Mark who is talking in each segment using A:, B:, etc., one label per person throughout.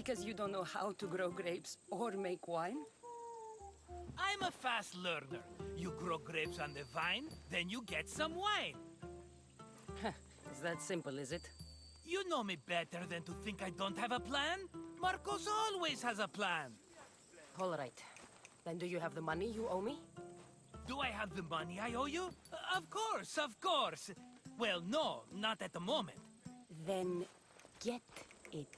A: Because you don't know how to grow grapes or make wine?
B: I'm a fast learner. You grow grapes on the vine, then you get some wine.
A: Is that simple, is it?
B: You know me better than to think I don't have a plan. Markos always has a plan.
A: All right. Then do you have the money you owe me?
B: Do I have the money I owe you? Of course, of course. Well, no, not at the moment.
A: Then get it.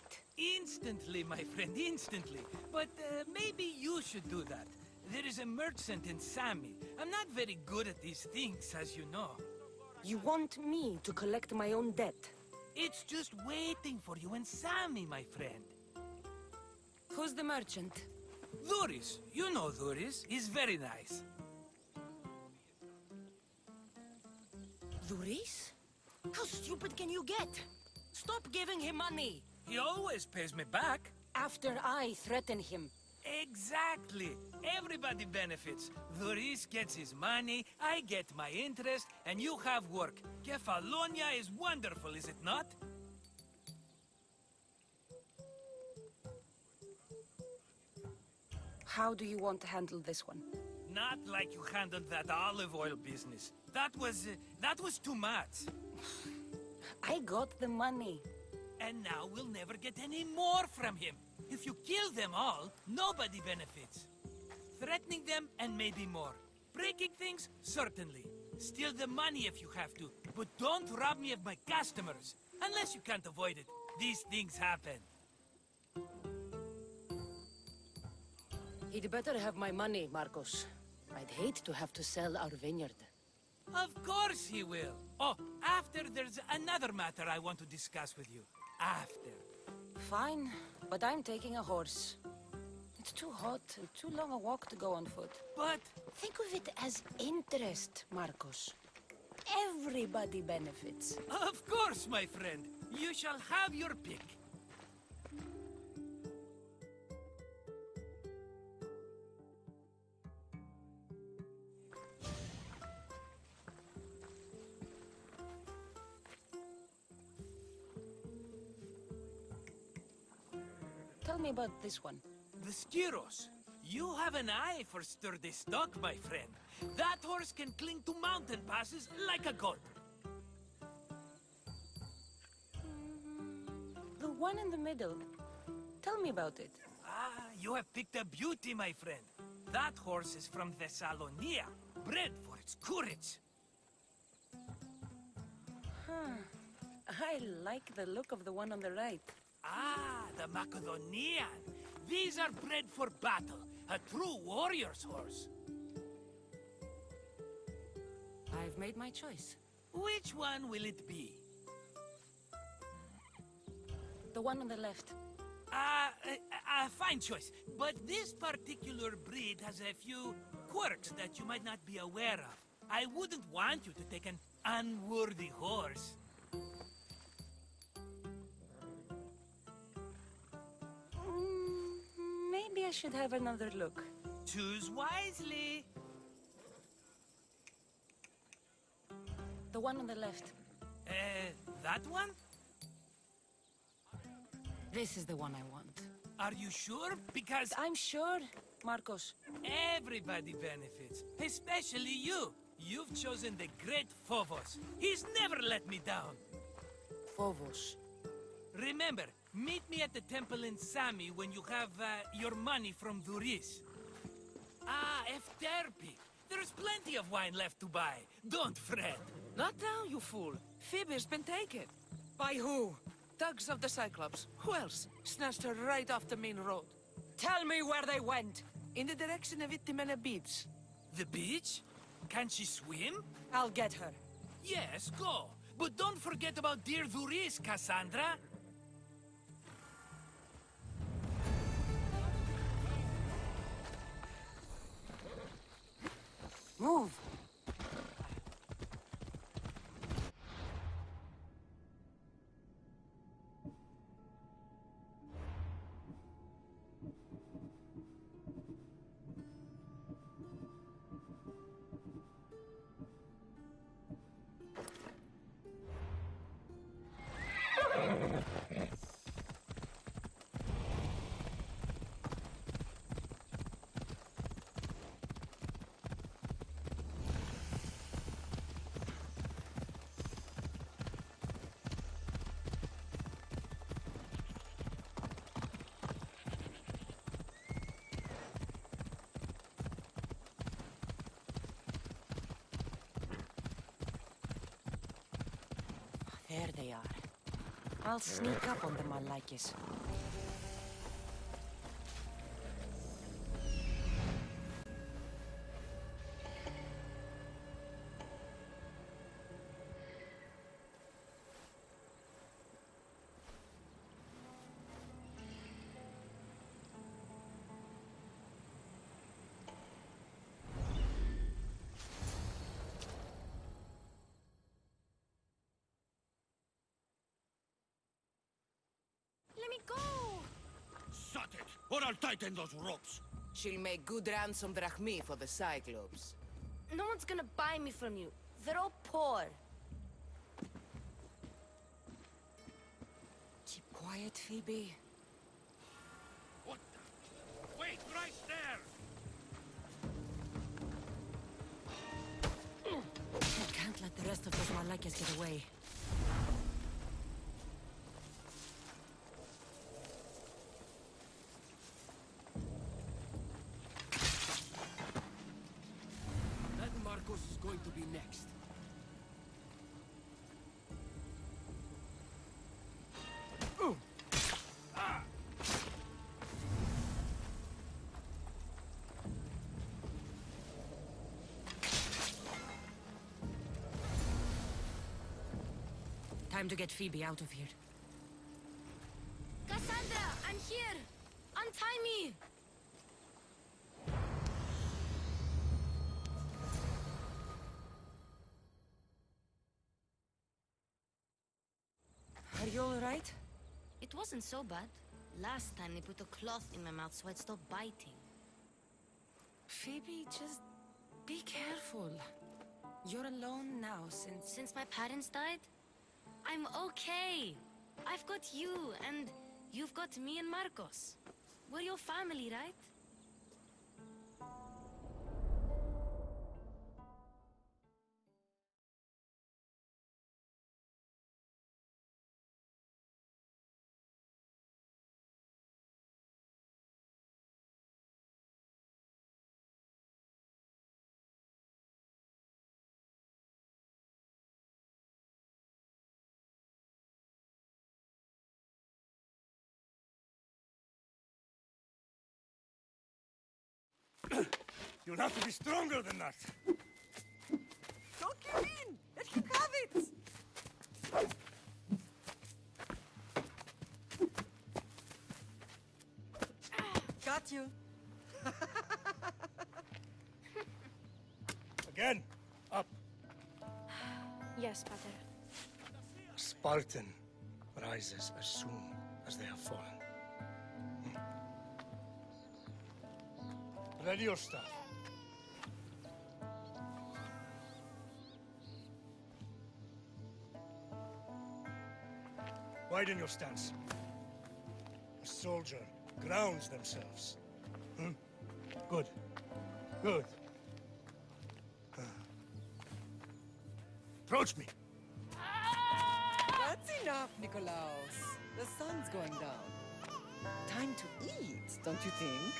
B: Instantly, my friend, instantly. But maybe you should do that. There is a merchant in Sami. I'm not very good at these things, as you know.
A: You want me to collect my own debt?
B: It's just waiting for you in Sami, my friend.
A: Who's the merchant?
B: Duris. You know Duris. He's very nice.
A: Duris? How stupid can you get? Stop giving him money!
B: He always pays me back.
A: After I threaten him.
B: Exactly. Everybody benefits. Duris gets his money, I get my interest, and you have work. Kephallonia is wonderful, is it not?
A: How do you want to handle this one?
B: Not like you handled that olive oil business. That was too much.
A: I got the money.
B: And now we'll never get any more from him. If you kill them all, nobody benefits. Threatening them, and maybe more. Breaking things, certainly. Steal the money if you have to, but don't rob me of my customers. Unless you can't avoid it. These things happen.
A: He'd better have my money, Markos. I'd hate to have to sell our vineyard.
B: Of course he will. Oh, after there's another matter I want to discuss with you. After.
A: Fine, but I'm taking a horse. It's too hot and too long a walk to go on foot.
B: But...
A: Think of it as interest, Markos. Everybody benefits.
B: Of course, my friend. You shall have your pick.
A: Tell me about this one.
B: The Skiros. You have an eye for sturdy stock, my friend. That horse can cling to mountain passes like a goat.
A: The one in the middle. Tell me about it.
B: Ah, you have picked a beauty, my friend. That horse is from Kephallonia, bred for its courage.
A: I like the look of the one on the right.
B: Ah, the Macedonian. These are bred for battle, a true warrior's horse.
A: I've made my choice.
B: Which one will it be?
A: The one on the left.
B: Fine choice. But this particular breed has a few quirks that you might not be aware of. I wouldn't want you to take an unworthy horse.
A: Maybe I should have another look.
B: Choose wisely.
A: The one on the left.
B: That one?
A: This is the one I want.
B: Are you sure? Because
A: I'm sure, Markos.
B: everybody benefits, especially you. You've chosen the great Phobos. He's never let me down.
A: Phobos.
B: Remember, meet me at the temple in Sami when you have your money from Duris. Ah, Efterpi. There's plenty of wine left to buy. Don't fret.
C: Not now, you fool. Phoebe's been taken. By who? Thugs of the Cyclops. Who else? Snatched her right off the main road.
A: Tell me where they went.
C: In the direction of Itimena Beach.
B: The beach? Can she swim?
A: I'll get her.
B: Yes, go. But don't forget about dear Duris, Cassandra.
A: Move. they are. I'll sneak up on them, I like it. Let me go!
D: Shut it, or I'll tighten those ropes.
C: She'll make good ransom drachmi for the Cyclops.
A: No one's gonna buy me from you. They're all poor. Keep quiet, Phoebe.
D: What the? Wait, right there!
A: I can't let the rest of those Malakas get away.
D: That Markos is going to be next.
A: Time to get Phoebe out of here. Cassandra, I'm here! Untie me! Are you alright?
E: It wasn't so bad. Last time they put a cloth in my mouth so I'd stop biting.
A: Phoebe, just be careful. You're alone now
E: Since my parents died, I'm okay. I've got you, and you've got me and Markos. We're your family, right?
D: You'll have to be stronger than that.
C: Don't give in! Let him have it! Got you.
D: Again, up.
F: Yes, Pater.
D: A Spartan rises as soon as they have fallen. Ready your stuff. Widen your stance. A soldier grounds themselves. Good. Good. Approach me.
G: That's enough, Nikolaos. The sun's going down. Time to eat, don't you think?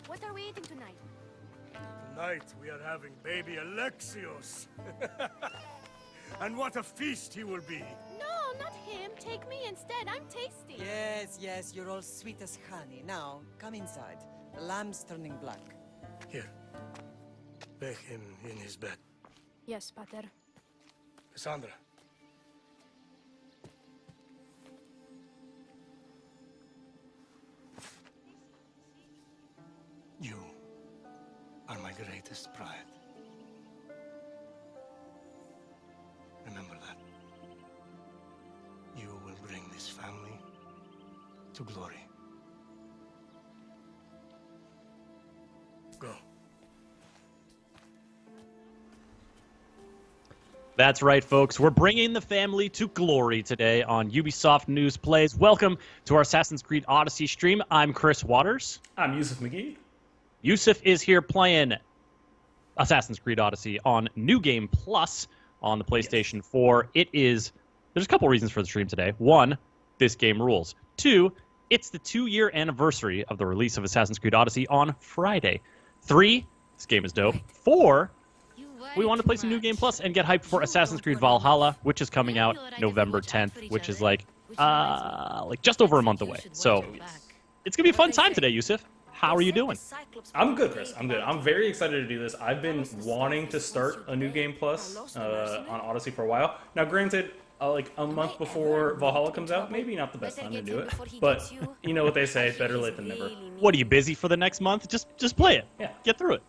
F: What are we eating tonight?
D: Tonight we are having baby Alexios. And what a feast he will be.
F: No, not him. Take me instead. I'm tasty.
G: Yes, yes, you're all sweet as honey. Now, come inside. The lamb's turning black.
D: Here. Lay him in his bed.
F: Yes, Pater.
D: Cassandra. You are my greatest pride. Remember that. You will bring this family to glory. Go.
H: That's right, folks. We're bringing the family to glory today on Ubisoft News Plays. Welcome to our Assassin's Creed Odyssey stream. I'm Chris Waters.
I: I'm Yusuf McGee.
H: Yusuf is here playing Assassin's Creed Odyssey on New Game Plus on the PlayStation 4. There's a couple reasons for the stream today. One, this game rules. Two, it's the 2-year anniversary of the release of Assassin's Creed Odyssey on Friday. 3, this game is dope. 4, we want to play some New Game Plus and get hyped for Assassin's Creed Valhalla, which is coming out November 10th, which is like just over a month away. So it's gonna be a fun time today, Yusuf. How are you doing?
I: I'm good, Chris. I'm good. I'm very excited to do this. I've been wanting to start a New Game Plus on Odyssey for a while. Now, granted, like a month before Valhalla comes out, maybe not the best time to do it. But you know what they say, better late than never.
H: What, are you busy for the next month? Just play it.
I: Yeah.
H: Get through it.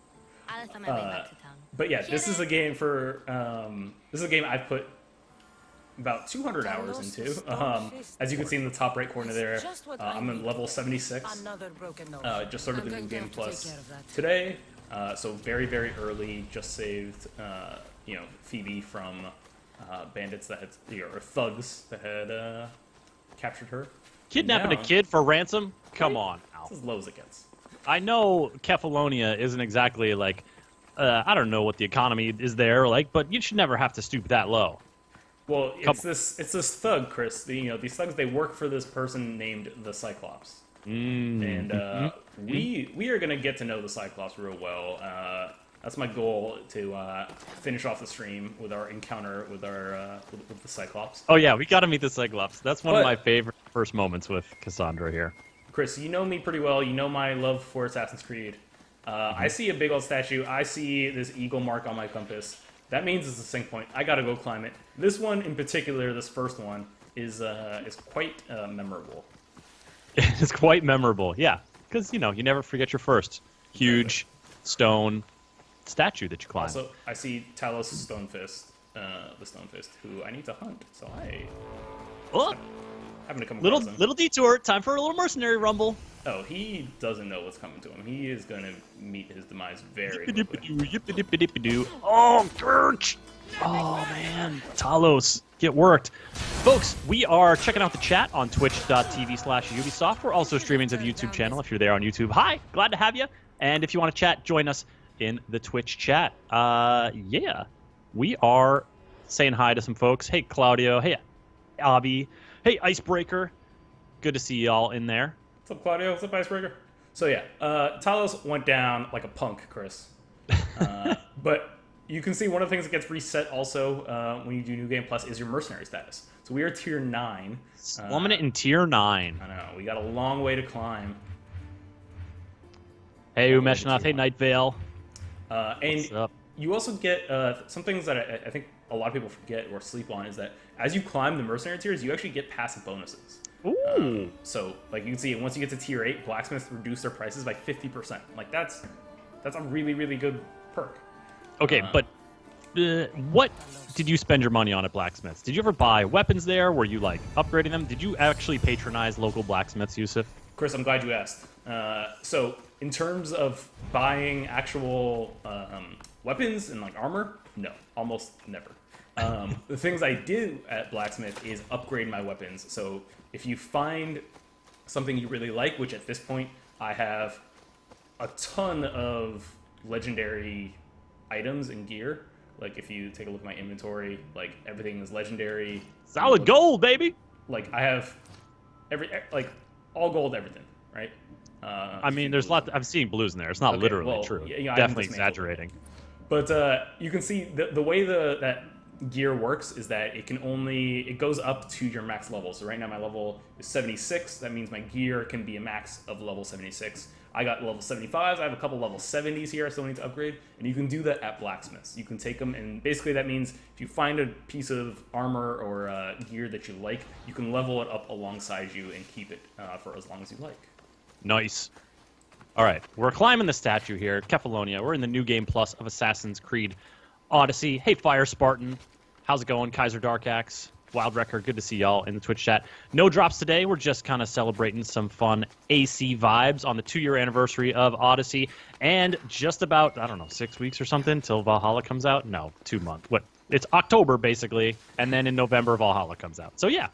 I: But yeah, this is a game for this is a game I've put about 200 hours into. As you can see in the top right corner there, I'm at level 76. Just started the New Game Plus today, so very, very early. Just saved, Phoebe from bandits that had, or thugs that had captured her.
H: Kidnapping a kid for ransom? Come on.
I: It's as low as it gets.
H: I know Kephallonia isn't exactly like, I don't know what the economy is there like, but you should never have to stoop that low.
I: Well, it's this thug, Chris. These thugs, they work for this person named the Cyclops, and we are gonna get to know the Cyclops real well. That's my goal, to finish off the stream with our encounter with our with the Cyclops.
H: Oh yeah, we gotta meet the Cyclops. That's one of my favorite first moments with Cassandra here.
I: Chris, you know me pretty well. You know my love for Assassin's Creed. I see a big old statue. I see this eagle mark on my compass. That means it's a sync point. I gotta go climb it. This one in particular, this first one, is quite memorable.
H: It's quite memorable, yeah. Because, you never forget your first huge stone statue that you climb.
I: Also, I see Talos Stonefist, the Stonefist, who I need to hunt. So I happen to come across him.
H: Little detour. Time for a little mercenary rumble.
I: Oh, he doesn't know what's coming to him. He is going to meet his demise very quickly.
H: Oh, Gurch! Oh, man. Talos, get worked. Folks, we are checking out the chat on twitch.tv/Ubisoft. We're also streaming to the YouTube channel if you're there on YouTube. Hi, glad to have you. And if you want to chat, join us in the Twitch chat. Yeah, we are saying hi to some folks. Hey, Claudio. Hey, Abby. Hey, Icebreaker. Good to see y'all in there.
I: What's up, Claudio? What's up, Icebreaker? So yeah, Talos went down like a punk, Chris. But you can see one of the things that gets reset also when you do New Game Plus is your mercenary status. So we are tier 9.
H: Slumming it in tier 9.
I: I know. We got a long way to climb.
H: Hey, Umeshnath. Hey, Night Vale.
I: And
H: What's up?
I: you also get some things that I think a lot of people forget or sleep on is that as you climb the mercenary tiers, you actually get passive bonuses.
H: Ooh.
I: So, like, you can see, once you get to tier 8, blacksmiths reduce their prices by 50%. Like, that's a really, really good perk.
H: Okay, but what did you spend your money on at blacksmiths? Did you ever buy weapons there? Were you, like, upgrading them? Did you actually patronize local blacksmiths, Yusuf?
I: Chris, I'm glad you asked. So, in terms of buying actual weapons and, like, armor, no, almost never. The things I do at blacksmith is upgrade my weapons. So if you find something you really like, which at this point I have a ton of legendary items and gear. Like if you take a look at my inventory, like everything is legendary.
H: Solid gold, baby.
I: Like I have all gold everything, right?
H: I mean, there's lots. I'm seeing blues in there. It's not literally true. Yeah, definitely exaggerating.
I: But you can see the way that gear works is that it goes up to your max level. So right now my level is 76. That means my gear can be a max of level 76. I got level 75s. I have a couple level 70s here I still need to upgrade. And you can do that at blacksmiths. You can take them, and basically that means if you find a piece of armor or gear that you like, you can level it up alongside you and keep it for as long as you like.
H: Nice. All right, we're climbing the statue here, Kephallonia. We're in the New Game Plus of Assassin's Creed Odyssey. Hey, Fire Spartan. How's it going? Kaiser Darkaxe, Wild Record. Good to see y'all in the Twitch chat. No drops today. We're just kind of celebrating some fun AC vibes on the 2-year anniversary of Odyssey. And just about, 6 weeks or something till Valhalla comes out? No, 2 months. What? It's October, basically. And then in November, Valhalla comes out. So, yeah.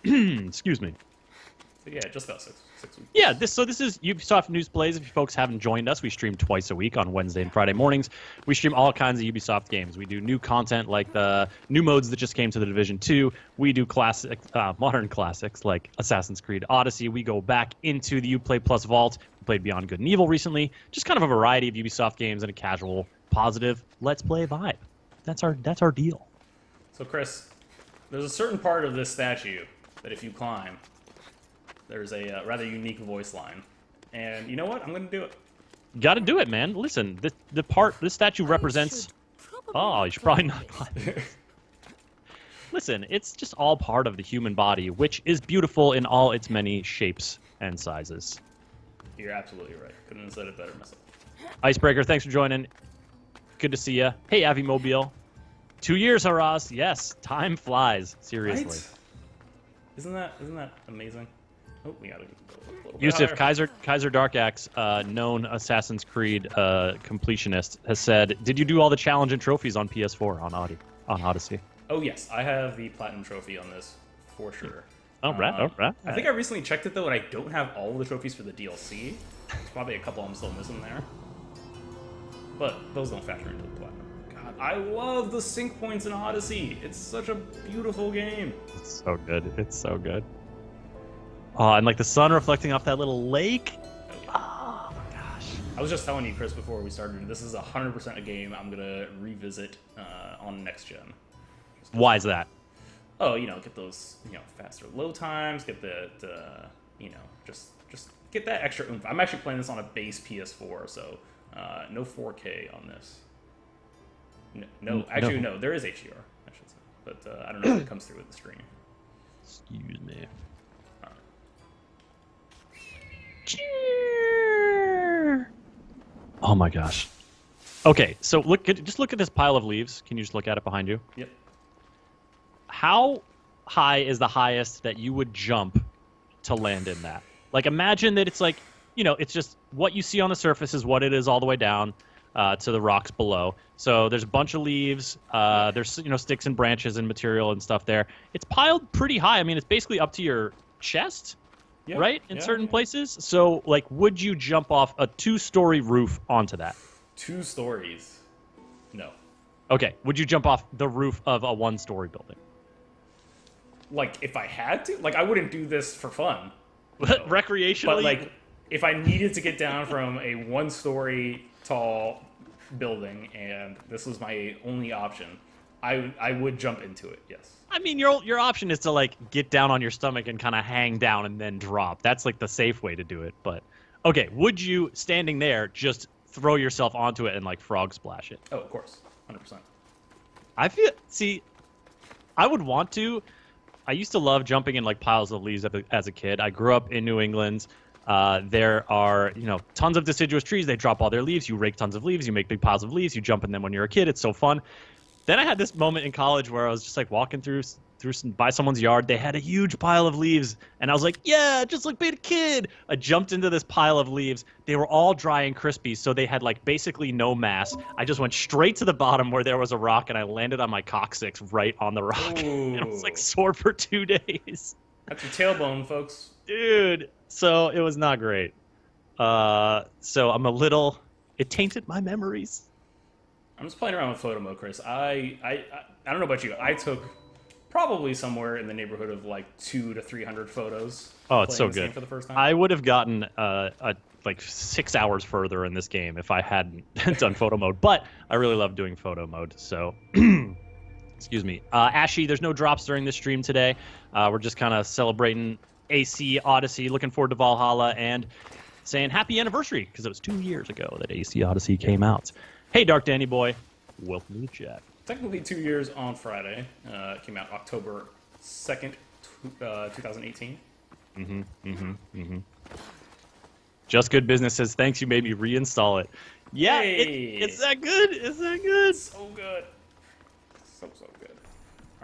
H: Excuse me.
I: So, yeah, just about 6 weeks.
H: Yeah, this is Ubisoft News Plays. If you folks haven't joined us, we stream twice a week on Wednesday and Friday mornings. We stream all kinds of Ubisoft games. We do new content like the new modes that just came to the Division 2. We do modern classics like Assassin's Creed Odyssey. We go back into the UPLAY Plus Vault. We played Beyond Good and Evil recently. Just kind of a variety of Ubisoft games in a casual positive Let's Play vibe. That's our deal.
I: So, Chris, there's a certain part of this statue that if you climb, there's a rather unique voice line. And you know what? I'm going to do it.
H: Got to do it, man. Listen, this statue represents... Oh, you should probably not climb. Listen, it's just all part of the human body, which is beautiful in all its many shapes and sizes.
I: You're absolutely right. Couldn't have said it better myself.
H: Icebreaker, thanks for joining. Good to see you. Hey, Avimobile. 2 years, Haraz. Yes, time flies. Seriously.
I: Right? Isn't that amazing? Oh, we gotta go a little bit
H: Yusuf,
I: higher.
H: Kaiser Dark Axe, known Assassin's Creed completionist, has said, "Did you do all the challenge and trophies on PS4 on Odyssey?"
I: Oh yes, I have the platinum trophy on this for sure.
H: All right.
I: I think I recently checked it though, and I don't have all the trophies for the DLC. There's probably a couple I'm still missing there, but those don't factor into the platinum. God, I love the sync points in Odyssey. It's such a beautiful game.
H: It's so good. It's so good. Oh, and like the sun reflecting off that little lake. Oh my gosh.
I: I was just telling you, Chris, before we started, this is 100% a game I'm gonna revisit on next gen.
H: Why is that?
I: Oh, get those, faster load times, get the just get that extra oomph. I'm actually playing this on a base PS4, so no 4K on this. No, there is HDR, I should say, but I don't know if it comes through with the stream.
H: Excuse me. Oh my gosh. Okay, so just look at this pile of leaves. Can you just look at it behind you?
I: Yep.
H: How high is the highest that you would jump to land in that? Like, imagine that it's like, it's just what you see on the surface is what it is all the way down to the rocks below. So there's a bunch of leaves. There's, sticks and branches and material and stuff there. It's piled pretty high. I mean, it's basically up to your chest.
I: Yeah,
H: right? In certain places. So, like, would you jump off a 2-story roof onto that?
I: 2 stories? No.
H: Okay. Would you jump off the roof of a 1-story building?
I: Like, if I had to? Like, I wouldn't do this for fun.
H: Recreationally?
I: But, like, if I needed to get down from a 1-story tall building and this was my only option, I would jump into it, yes.
H: I mean, your option is to, like, get down on your stomach and kind of hang down and then drop. That's, like, the safe way to do it. But, okay, would you, standing there, just throw yourself onto it and, like, frog splash it?
I: Oh, of course. 100%.
H: I would want to. I used to love jumping in, like, piles of leaves as a kid. I grew up in New England. There are, tons of deciduous trees. They drop all their leaves. You rake tons of leaves. You make big piles of leaves. You jump in them when you're a kid. It's so fun. Then I had this moment in college where I was just like walking by someone's yard. They had a huge pile of leaves, and I was like, "Yeah, just like being a kid." I jumped into this pile of leaves. They were all dry and crispy, so they had like basically no mass. I just went straight to the bottom where there was a rock, and I landed on my coccyx right on the rock. And I was like sore for 2 days.
I: That's your tailbone, folks.
H: Dude, so it was not great. So I'm a little. It tainted my memories.
I: I'm just playing around with photo mode, Chris. I don't know about you. I took probably somewhere in the neighborhood of like 200 to 300 photos.
H: Oh, it's so
I: this game
H: good.
I: for the first time.
H: I would have gotten like 6 hours further in this game if I hadn't done photo mode. But I really love doing photo mode. So, excuse me, Ashy. There's no drops during this stream today. We're just kind of celebrating AC Odyssey. Looking forward to Valhalla and saying happy anniversary because it was 2 years ago that AC Odyssey came out. Hey, Dark Danny Boy. Welcome to the chat.
I: Technically 2 years on Friday. It came out October 2nd, 2018.
H: Just Good Business says, thanks, you made me reinstall it. Yeah,
I: Hey.
H: it's that good. It's that good.
I: So good. So good.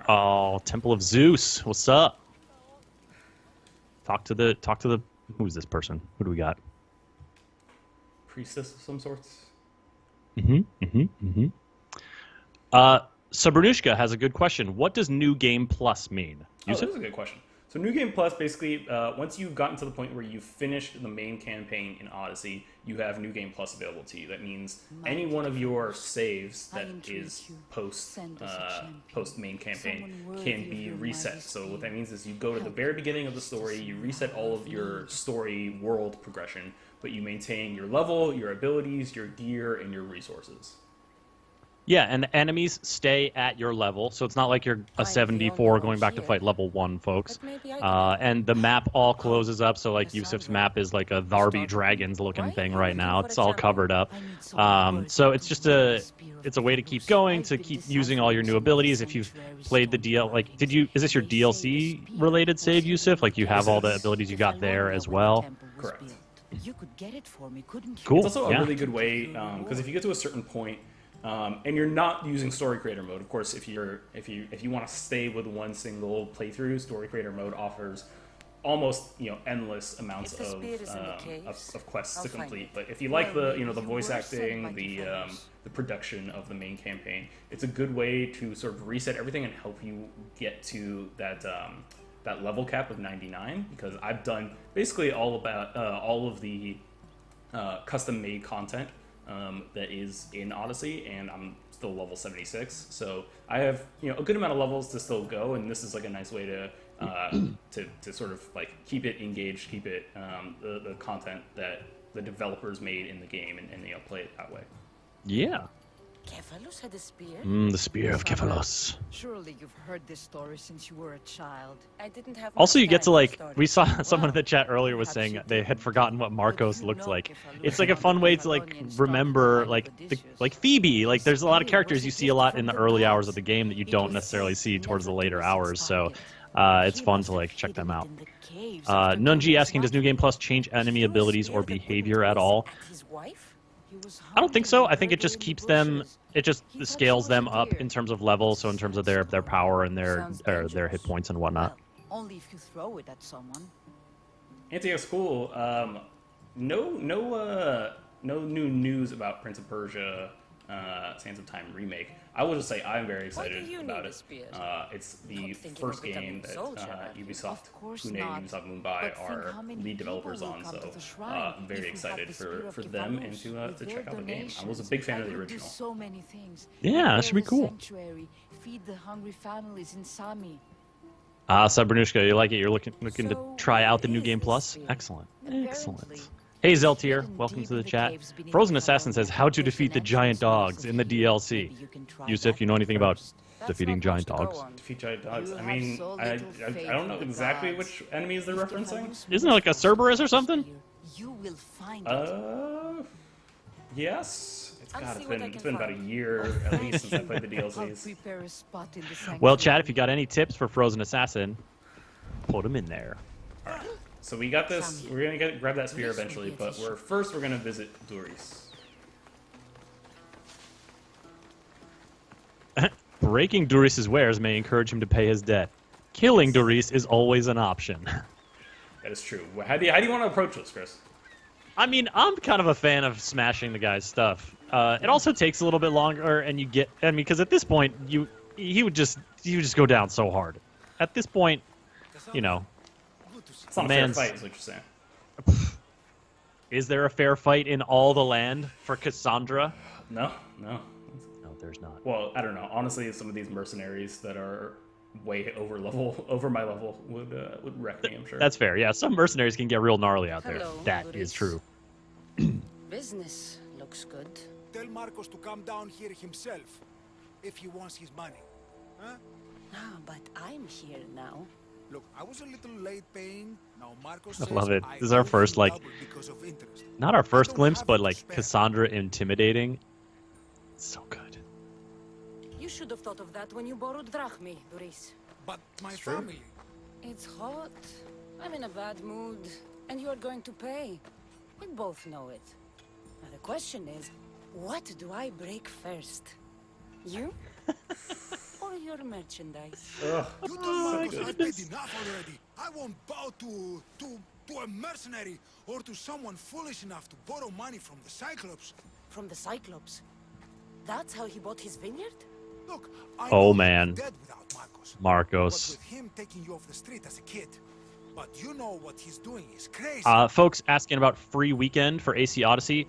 H: Oh, Temple of Zeus. What's up? Talk to the who's this person? Who do we got?
I: Priestess of some sorts.
H: Sabernushka has a good question. What does New Game Plus mean?
I: That is a good question. So New Game Plus, basically, once you've gotten to the point where you've finished the main campaign in Odyssey, you have New Game Plus available to you. That means any one of your saves that is post main campaign can be reset. So what that means is you go to the very beginning of the story, you reset all of your story world progression, but you maintain your level, your abilities, your gear, and your resources.
H: Yeah, and the enemies stay at your level, so it's not like you're a 74 going back to fight level 1, folks. And the map all closes up, so like Yusuf's map is like a Tharby Dragons looking thing right now. It's all covered up. So it's just it's a way to keep going, to keep using all your new abilities. If you've played the is this your DLC related save, Yusuf? Like you have all the abilities you got there as well?
I: Correct.
A: You could get it for me, couldn't you?
H: Cool.
I: It's also a really good way, because if you get to a certain point, and you're not using story creator mode, of course, if you want to stay with one single playthrough, story creator mode offers almost endless amounts of quests to complete. But if you like the the voice acting, the production of the main campaign, it's a good way to sort of reset everything and help you get to that level cap of 99. Because I've done basically all of the custom made content that is in Odyssey, and I'm still level 76. So I have a good amount of levels to still go, and this is like a nice way to sort of like keep it engaged, keep it the content that the developers made in the game, and play it that way.
H: Yeah.
A: Kephallonia had a spear?
H: The spear of Kephallonia.
J: Surely you've heard this story since you were a child.
A: I didn't have
H: Also, you get to
A: much
H: like,
A: time
H: we saw someone in the chat earlier was saying they had forgotten what Markos looked like. It's like a fun way to like remember like Phoebe. Like there's a lot of characters you see a lot in the early hours of the game that you don't necessarily see towards the later hours. So it's fun to like check them out. Nunji asking, does New Game Plus change enemy abilities or behavior at all? I don't think so. I think it just keeps them. It just scales them up in terms of level, so in terms of their power and their hit points and whatnot.
J: Only if you throw it at someone.
I: Anti-X cool. No new news about Prince of Persia: Sands of Time remake. I will just say I'm very excited about it. It's the first game that Ubisoft, Pune, Ubisoft Mumbai are lead developers on, so I'm very excited for them and to check out the game. I was a big fan of the original.
H: Yeah, that should be cool.
J: Feed the hungry families in Sami.
H: Sabranushka, you like it? You're looking to try out the New Game Plus? Excellent. Excellent. Hey Zeltier, welcome to the chat. Frozen Assassin says, how to defeat the giant dogs in the DLC. Yusuf, you know anything about defeating giant dogs?
I: Defeat giant dogs? I mean, I don't know exactly which enemies they're referencing.
H: Isn't it like a Cerberus or something?
I: Yes. It's been about a year at least since I played the DLCs.
H: Well, chat, if you got any tips for Frozen Assassin, put them in there.
I: All right. So we got this. We're gonna grab that spear eventually, but we're gonna visit Duris.
H: Breaking Duris' wares may encourage him to pay his debt. Killing Duris is always an option.
I: That is true. How do you want to approach this, Chris?
H: I mean, I'm kind of a fan of smashing the guy's stuff. It also takes a little bit longer, and because at this point, he would just go down so hard. At this point,
I: it's not a fair fight, is what you're saying.
H: Is there a fair fight in all the land for Cassandra?
I: No,
H: there's not.
I: Well, I don't know. Honestly, some of these mercenaries that are way over my level would wreck me, I'm sure.
H: That's fair. Yeah, some mercenaries can get real gnarly out there. That is true.
A: Business looks good.
K: Tell Markos to come down here himself if he wants his money. Huh?
A: No, but I'm here now.
K: Look, I was a little late paying. Now Markos
H: I love it. This is our first, not our first glimpse, but like Cassandra intimidating. It's so good.
A: You should have thought of that when you borrowed drachmi, Duris.
K: But my family.
A: It's hot. I'm in a bad mood, and you are going to pay. We both know it. Now the question is, what do I break first? You? Or your merchandise?
K: You told Markos I've paid enough already. I won't bow to a mercenary or to someone foolish enough to borrow money from the Cyclops.
A: From the Cyclops? That's how he bought his vineyard?
K: Look,
H: man.
K: Dead without Markos.
H: Markos.
K: With him taking you off the street as a kid. But you know what he's doing is crazy.
H: Folks asking about free weekend for AC Odyssey.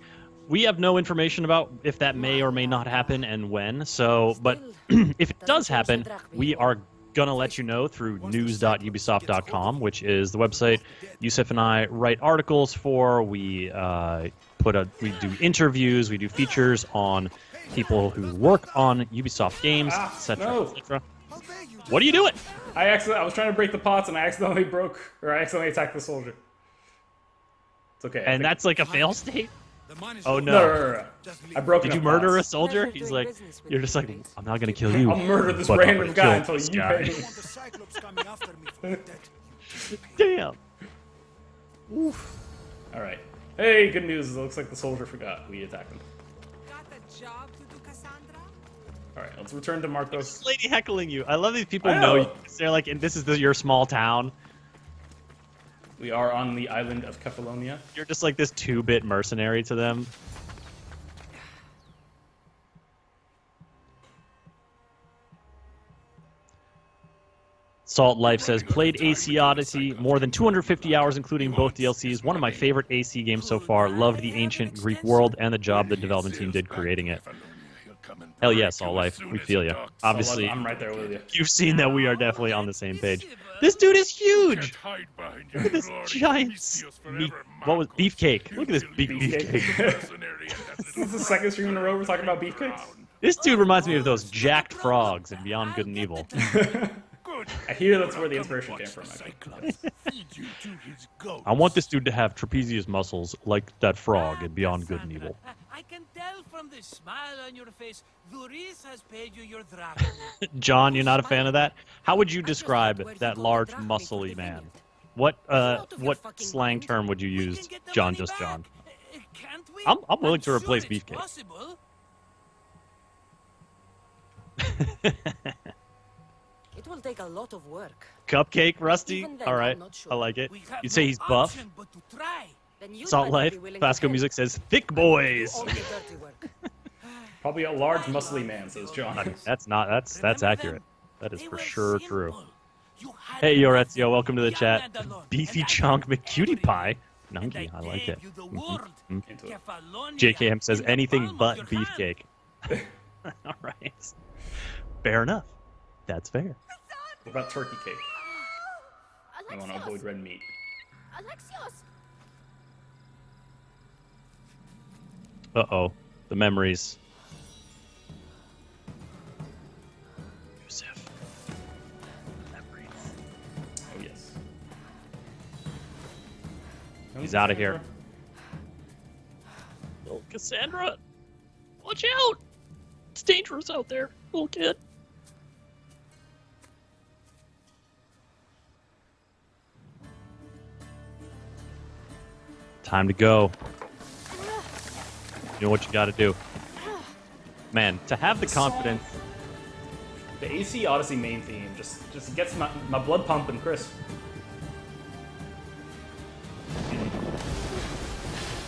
H: We have no information about if that may or may not happen and when. So, but if it does happen, we are gonna let you know through news.ubisoft.com, which is the website Yusuf and I write articles for. We we do interviews, we do features on people who work on Ubisoft games, etc.
I: No.
H: etc. What are you doing?
I: I was trying to break the pots and I accidentally attacked the soldier. It's okay.
H: And that's like a fail state? Oh
I: No.
H: no.
I: I broke
H: Did
I: enough
H: you murder a
I: pots.
H: soldier? He's like, you're just like, I'm not gonna kill you.
I: I'll murder this
H: but I'm
I: random
H: gonna
I: guy
H: kill
I: until
H: this
I: you
H: guy."
I: pay me.
K: The Cyclops coming after me for my debt.
H: Damn.
I: Alright. Hey, good news. It looks like the soldier forgot. We attacked him.
C: Got a job to do, Cassandra?
I: Alright, let's return to Markos.
H: This lady heckling you. I love these people
I: I
H: know
I: know.
H: you. They're like, and this is your small town.
I: We are on the island of Kephallonia.
H: You're just like this 2-bit mercenary to them. Salt Life says, played AC Odyssey, more than 250 hours including both DLCs. One of my favorite AC games so far. Loved the ancient Greek world and the job the development team did creating it. Hell yeah, Salt Life. We feel you. Obviously,
I: I'm right there with you.
H: you've seen that we are definitely on the same page. This dude is huge! Look at this giant meat. What was beefcake? Look at this big beefcake.
I: This is the second stream in a row we're talking about beefcakes.
H: This dude reminds me of those jacked frogs in Beyond Good and Evil.
I: I hear that's where the inspiration came from.
H: I want this dude to have trapezius muscles like that frog in Beyond Good and Evil.
B: I can tell from the smile on your face, Duris has paid you your dragon.
H: John, you're not a fan of that? How would you describe that large, muscly man? What slang term would you use, John, just John?
B: Can't we?
H: I'm willing to replace
B: sure it's
H: beefcake.
B: possible.
A: It will take a lot of work.
H: Cupcake, Rusty?
A: Even then,
H: Alright,
A: I'm not sure.
H: I like it.
B: We have
H: You'd say
B: no
H: he's buff.
B: option but to try.
A: Then you'd
H: Salt
A: better
H: Life,
A: be willing
H: Fasco
A: to
H: Music
A: help.
H: says, thick
A: Do
H: boys!
A: all the dirty work.
I: Probably a large, muscly man, says John.
H: That's accurate. That is
B: They
H: for
B: were
H: sure
B: simple.
H: true.
B: You had
H: Hey,
B: to
H: Yorezio, welcome to the
B: young
H: chat.
B: and alone,
H: Beefy
B: and I
H: chunk
B: gave
H: McCutie
B: you
H: pie.
B: and
H: Nunky, I like
B: gave
H: it.
B: you the world.
I: Into it.
B: Kephallonia
H: JKM says
B: in the
H: anything
B: palm
H: but
B: of your hand.
H: beefcake. Alright. Fair enough. That's fair.
I: What about turkey cake? I want to avoid
F: Alexios!
I: red meat.
F: Alexios!
H: Uh-oh. The memories. Yusuf. Memories.
I: Oh, yes.
H: He's out of here. Little Cassandra! Watch out! It's dangerous out there, little kid. Time to go. You know what you gotta do. Man, to have the confidence.
I: The AC Odyssey main theme just gets my blood pumping, Chris.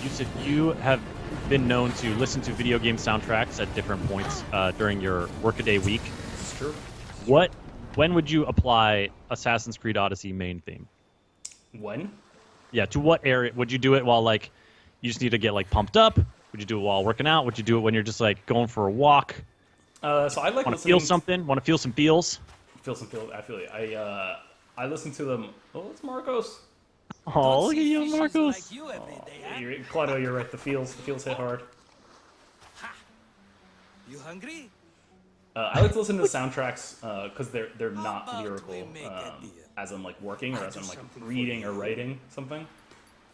H: Yusuf, you have been known to listen to video game soundtracks at different points during your workaday week.
I: It's true.
H: When would you apply Assassin's Creed Odyssey main theme?
I: When?
H: Yeah, to what area? Would you do it while, like, you just need to get, like, pumped up? Would you do it while working out? Would you do it when you're just, like, going for a walk?
I: So I like
H: Want to feel something? Want to feel some feels?
I: Feel some feel. I feel you. I listen to them. Oh, it's Markos.
H: Oh, look at you, Markos.
B: Like you every day, huh?
I: Claudio, you're right. The feels hit hard.
B: You hungry?
I: I like to listen to the soundtracks because they're not
B: about
I: lyrical,
B: we make a deal?
I: as I'm like working or
B: I'll
I: as I'm
B: do
I: like
B: something for
I: reading or
B: you.
I: writing something.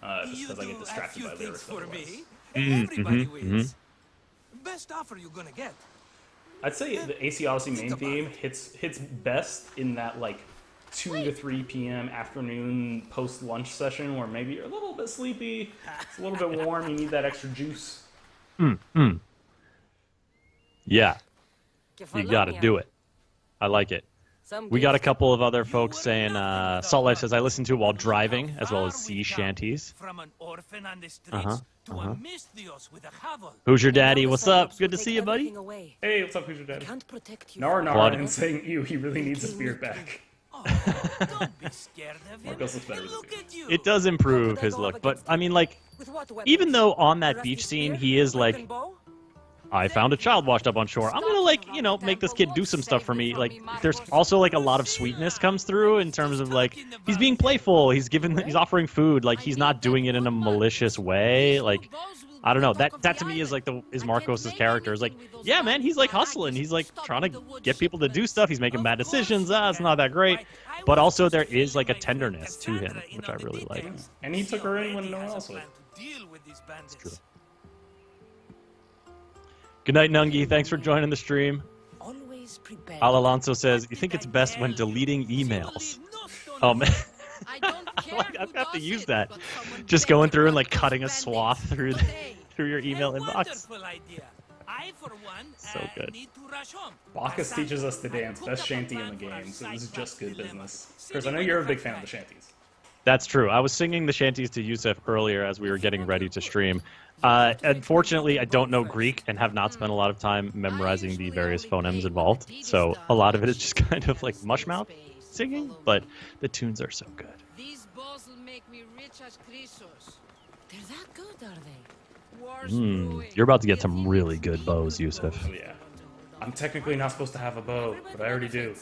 I: Just
B: You
I: because I
B: do
I: get
B: a
I: distracted
B: few
I: by
B: things
I: lyrics.
B: for
I: otherwise.
B: me, and everybody wins. Best offer you gonna get.
I: I'd say the AC Odyssey main
B: about
I: theme hits best in that like 2 to 3 p.m. afternoon post lunch session where maybe you're a little bit sleepy, it's a little bit warm, you need that extra juice.
H: Yeah, you got to do it. I like it. We got a couple of other folks saying, Salt Life says, I listen to it while driving, as well as sea shanties.
B: From an orphan on the streets to a Misthios with a hovel.
H: Who's your daddy? What's up? Good to see you, buddy.
I: Hey, what's up, who's your daddy?
A: Can't protect you.
I: Nar
H: Claudio.
I: and saying, ew, he really needs his beard back.
B: Oh, don't be scared of him.
I: Markos looks better with
B: Look
I: his
B: at you.
H: It does improve his look, but I mean, like,
A: With what weapons?
H: even though on that
A: Rusty
H: beach scene,
A: spear?
H: he is like,
A: Broken bow?
H: I found a child washed up on shore. I'm gonna, like, you know, make this kid do some stuff for me. Like, there's also, like, a lot of sweetness comes through in terms of, like, he's being playful. He's offering food. Like, he's not doing it in a malicious way. Like, I don't know. That to me is like is Markos' character. Is like, yeah, man, he's like hustling. He's like trying to get people to do stuff. He's making bad decisions. It's not that great. But also there is like a tenderness to him, which I really like.
I: And he took her in when no one else would.
H: That's true. Good night, Nungi. Thanks for joining the stream. Al Alonso says, you think it's best when deleting emails? Oh, man. I have to use that. Just going through and like cutting a swath through your email inbox. So good.
I: Bacchus teaches us to dance. Best shanty in the game. So this is just good business. Chris, I know you're a big fan of the shanties.
H: That's true. I was singing the shanties to Yusuf earlier as we were getting ready to stream. Unfortunately, I don't know Greek and have not spent a lot of time memorizing the various phonemes involved. So a lot of it is just kind of like mushmouth singing, but the tunes are so good.
J: These balls will make me rich as Chrysos.
A: They're that good, are they?
H: You're about to get some really good bows, Yusuf.
I: Oh, yeah. I'm technically not supposed to have a bow, but I already do.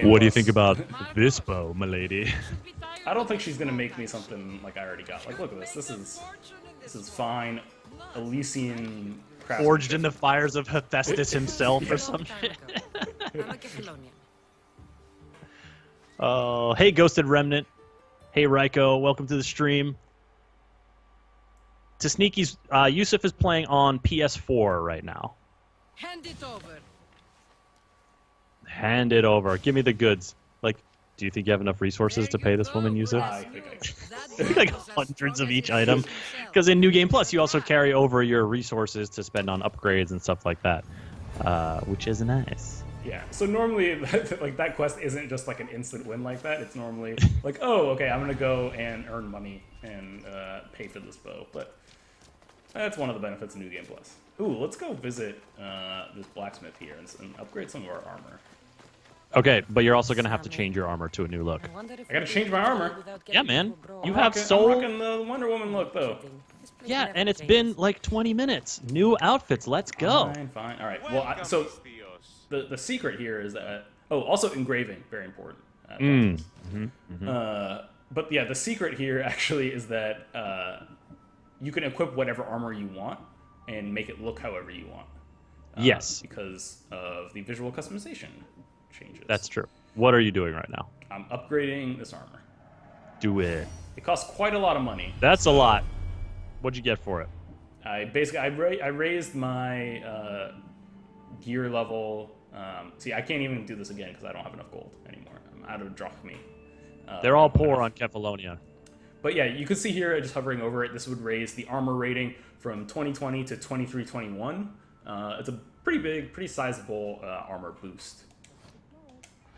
H: What do you think about this bow, milady?
I: I don't think she's gonna make me something like I already got. Like, look at this. This is fine. Elysian craftsmanship.
H: Forged in the fires of Hephaestus himself or some shit. Oh, hey, Ghosted Remnant. Hey, Ryko. Welcome to the stream. To Sneaky's, Yusuf is playing on PS4 right now.
J: Hand it over.
H: Hand it over. Give me the goods. Like, do you think you have enough resources to pay this woman, Yusuf?
I: I think
H: Like hundreds of each item. Because in New Game Plus, you also carry over your resources to spend on upgrades and stuff like that, which is nice.
I: Yeah, so normally, like, that quest isn't just like an instant win like that. It's normally like, oh, okay, I'm gonna go and earn money and pay for this bow. But that's one of the benefits of New Game Plus. Ooh, let's go visit this blacksmith here and upgrade some of our armor.
H: Okay, but you're also gonna have to change your armor to a new look.
I: I gotta change my armor.
H: Yeah, man. You
I: I'm
H: have so...
I: I'm rocking the Wonder Woman look, though.
H: Yeah, and it's been like 20 minutes. New outfits. Let's go.
I: Fine. All right. Well, so the secret here is that... Oh, also engraving. Very important. But yeah, the secret here actually is that you can equip whatever armor you want and make it look however you want.
H: Yes.
I: Because of the visual customization changes.
H: That's true. What are you doing right now?
I: I'm upgrading this armor.
H: Do it.
I: It costs quite a lot of money.
H: That's a lot. What'd you get for it?
I: I raised my gear level. See, I can't even do this again because I don't have enough gold anymore. I'm out of drachmi.
H: They're all poor on Kephallonia.
I: But yeah, you can see here, just hovering over it, this would raise the armor rating from 2020 to 2321. It's a pretty big, pretty sizable armor boost.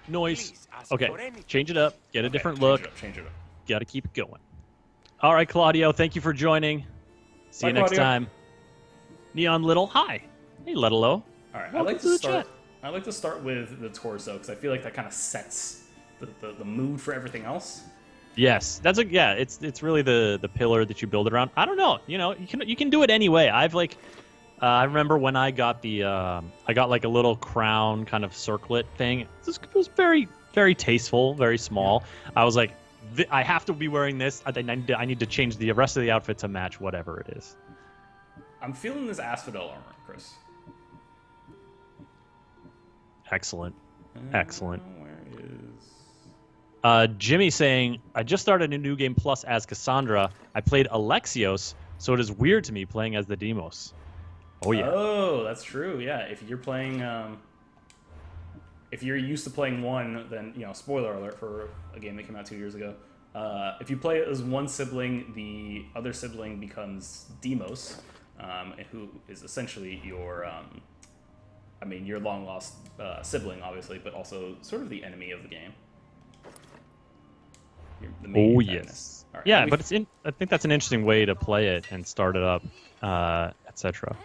H: Noise. Okay, change it up. Get a different look.
I: Change it up.
H: Gotta keep it going. All right, Claudio, thank you for joining. See you next time. Neon Little, hi. Hey, Letalo.
I: All right, I like to start with the torso because I feel like that kind of sets the mood for everything else.
H: Yes, it's really the pillar that you build it around. I don't know, you can do it anyway. I remember when I got I got like a little crown kind of circlet thing. It was very, very tasteful, very small. I was like, I have to be wearing this. I need to change the rest of the outfit to match whatever it is.
I: I'm feeling this asphodel armor, Chris.
H: Excellent. Excellent.
I: Where is...
H: Jimmy saying, I just started a New Game Plus as Cassandra. I played Alexios, so it is weird to me playing as the Demos. Oh, yeah.
I: Oh, that's true. Yeah, if you're playing... if you're used to playing one, then, spoiler alert for a game that came out 2 years ago. If you play it as one sibling, the other sibling becomes Demos, who is essentially your... your long-lost sibling, obviously, but also sort of the enemy of the game.
H: Oh, yes. Right, yeah, but I think that's an interesting way to play it and start it up, etc.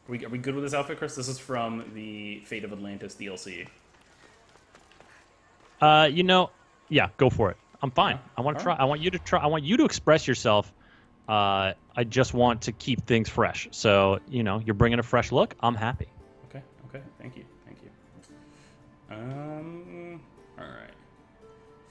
I: Are we good with this outfit, Chris? This is from the Fate of Atlantis DLC.
H: Yeah, go for it. I'm fine. I want to try. I want you to try. I want you to express yourself. I just want to keep things fresh. So, you're bringing a fresh look. I'm happy.
I: Okay. Thank you. All right.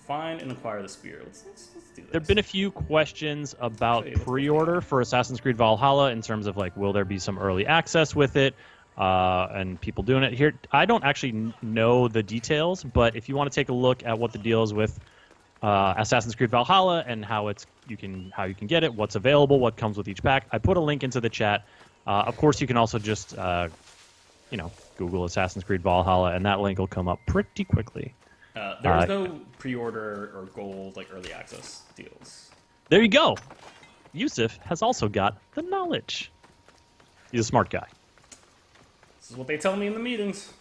I: Find and acquire the spear. Let's do this.
H: There have been a few questions about pre-order for Assassin's Creed Valhalla in terms of like, will there be some early access with it, and people doing it here. I don't actually know the details, but if you want to take a look at what the deal is with Assassin's Creed Valhalla and how you can get it, what's available, what comes with each pack, I put a link into the chat. Of course, you can also just Google Assassin's Creed Valhalla, and that link will come up pretty quickly.
I: There's no pre-order or gold like early access deals.
H: There you go. Yusuf has also got the knowledge. He's a smart guy.
I: This is what they tell me in the meetings.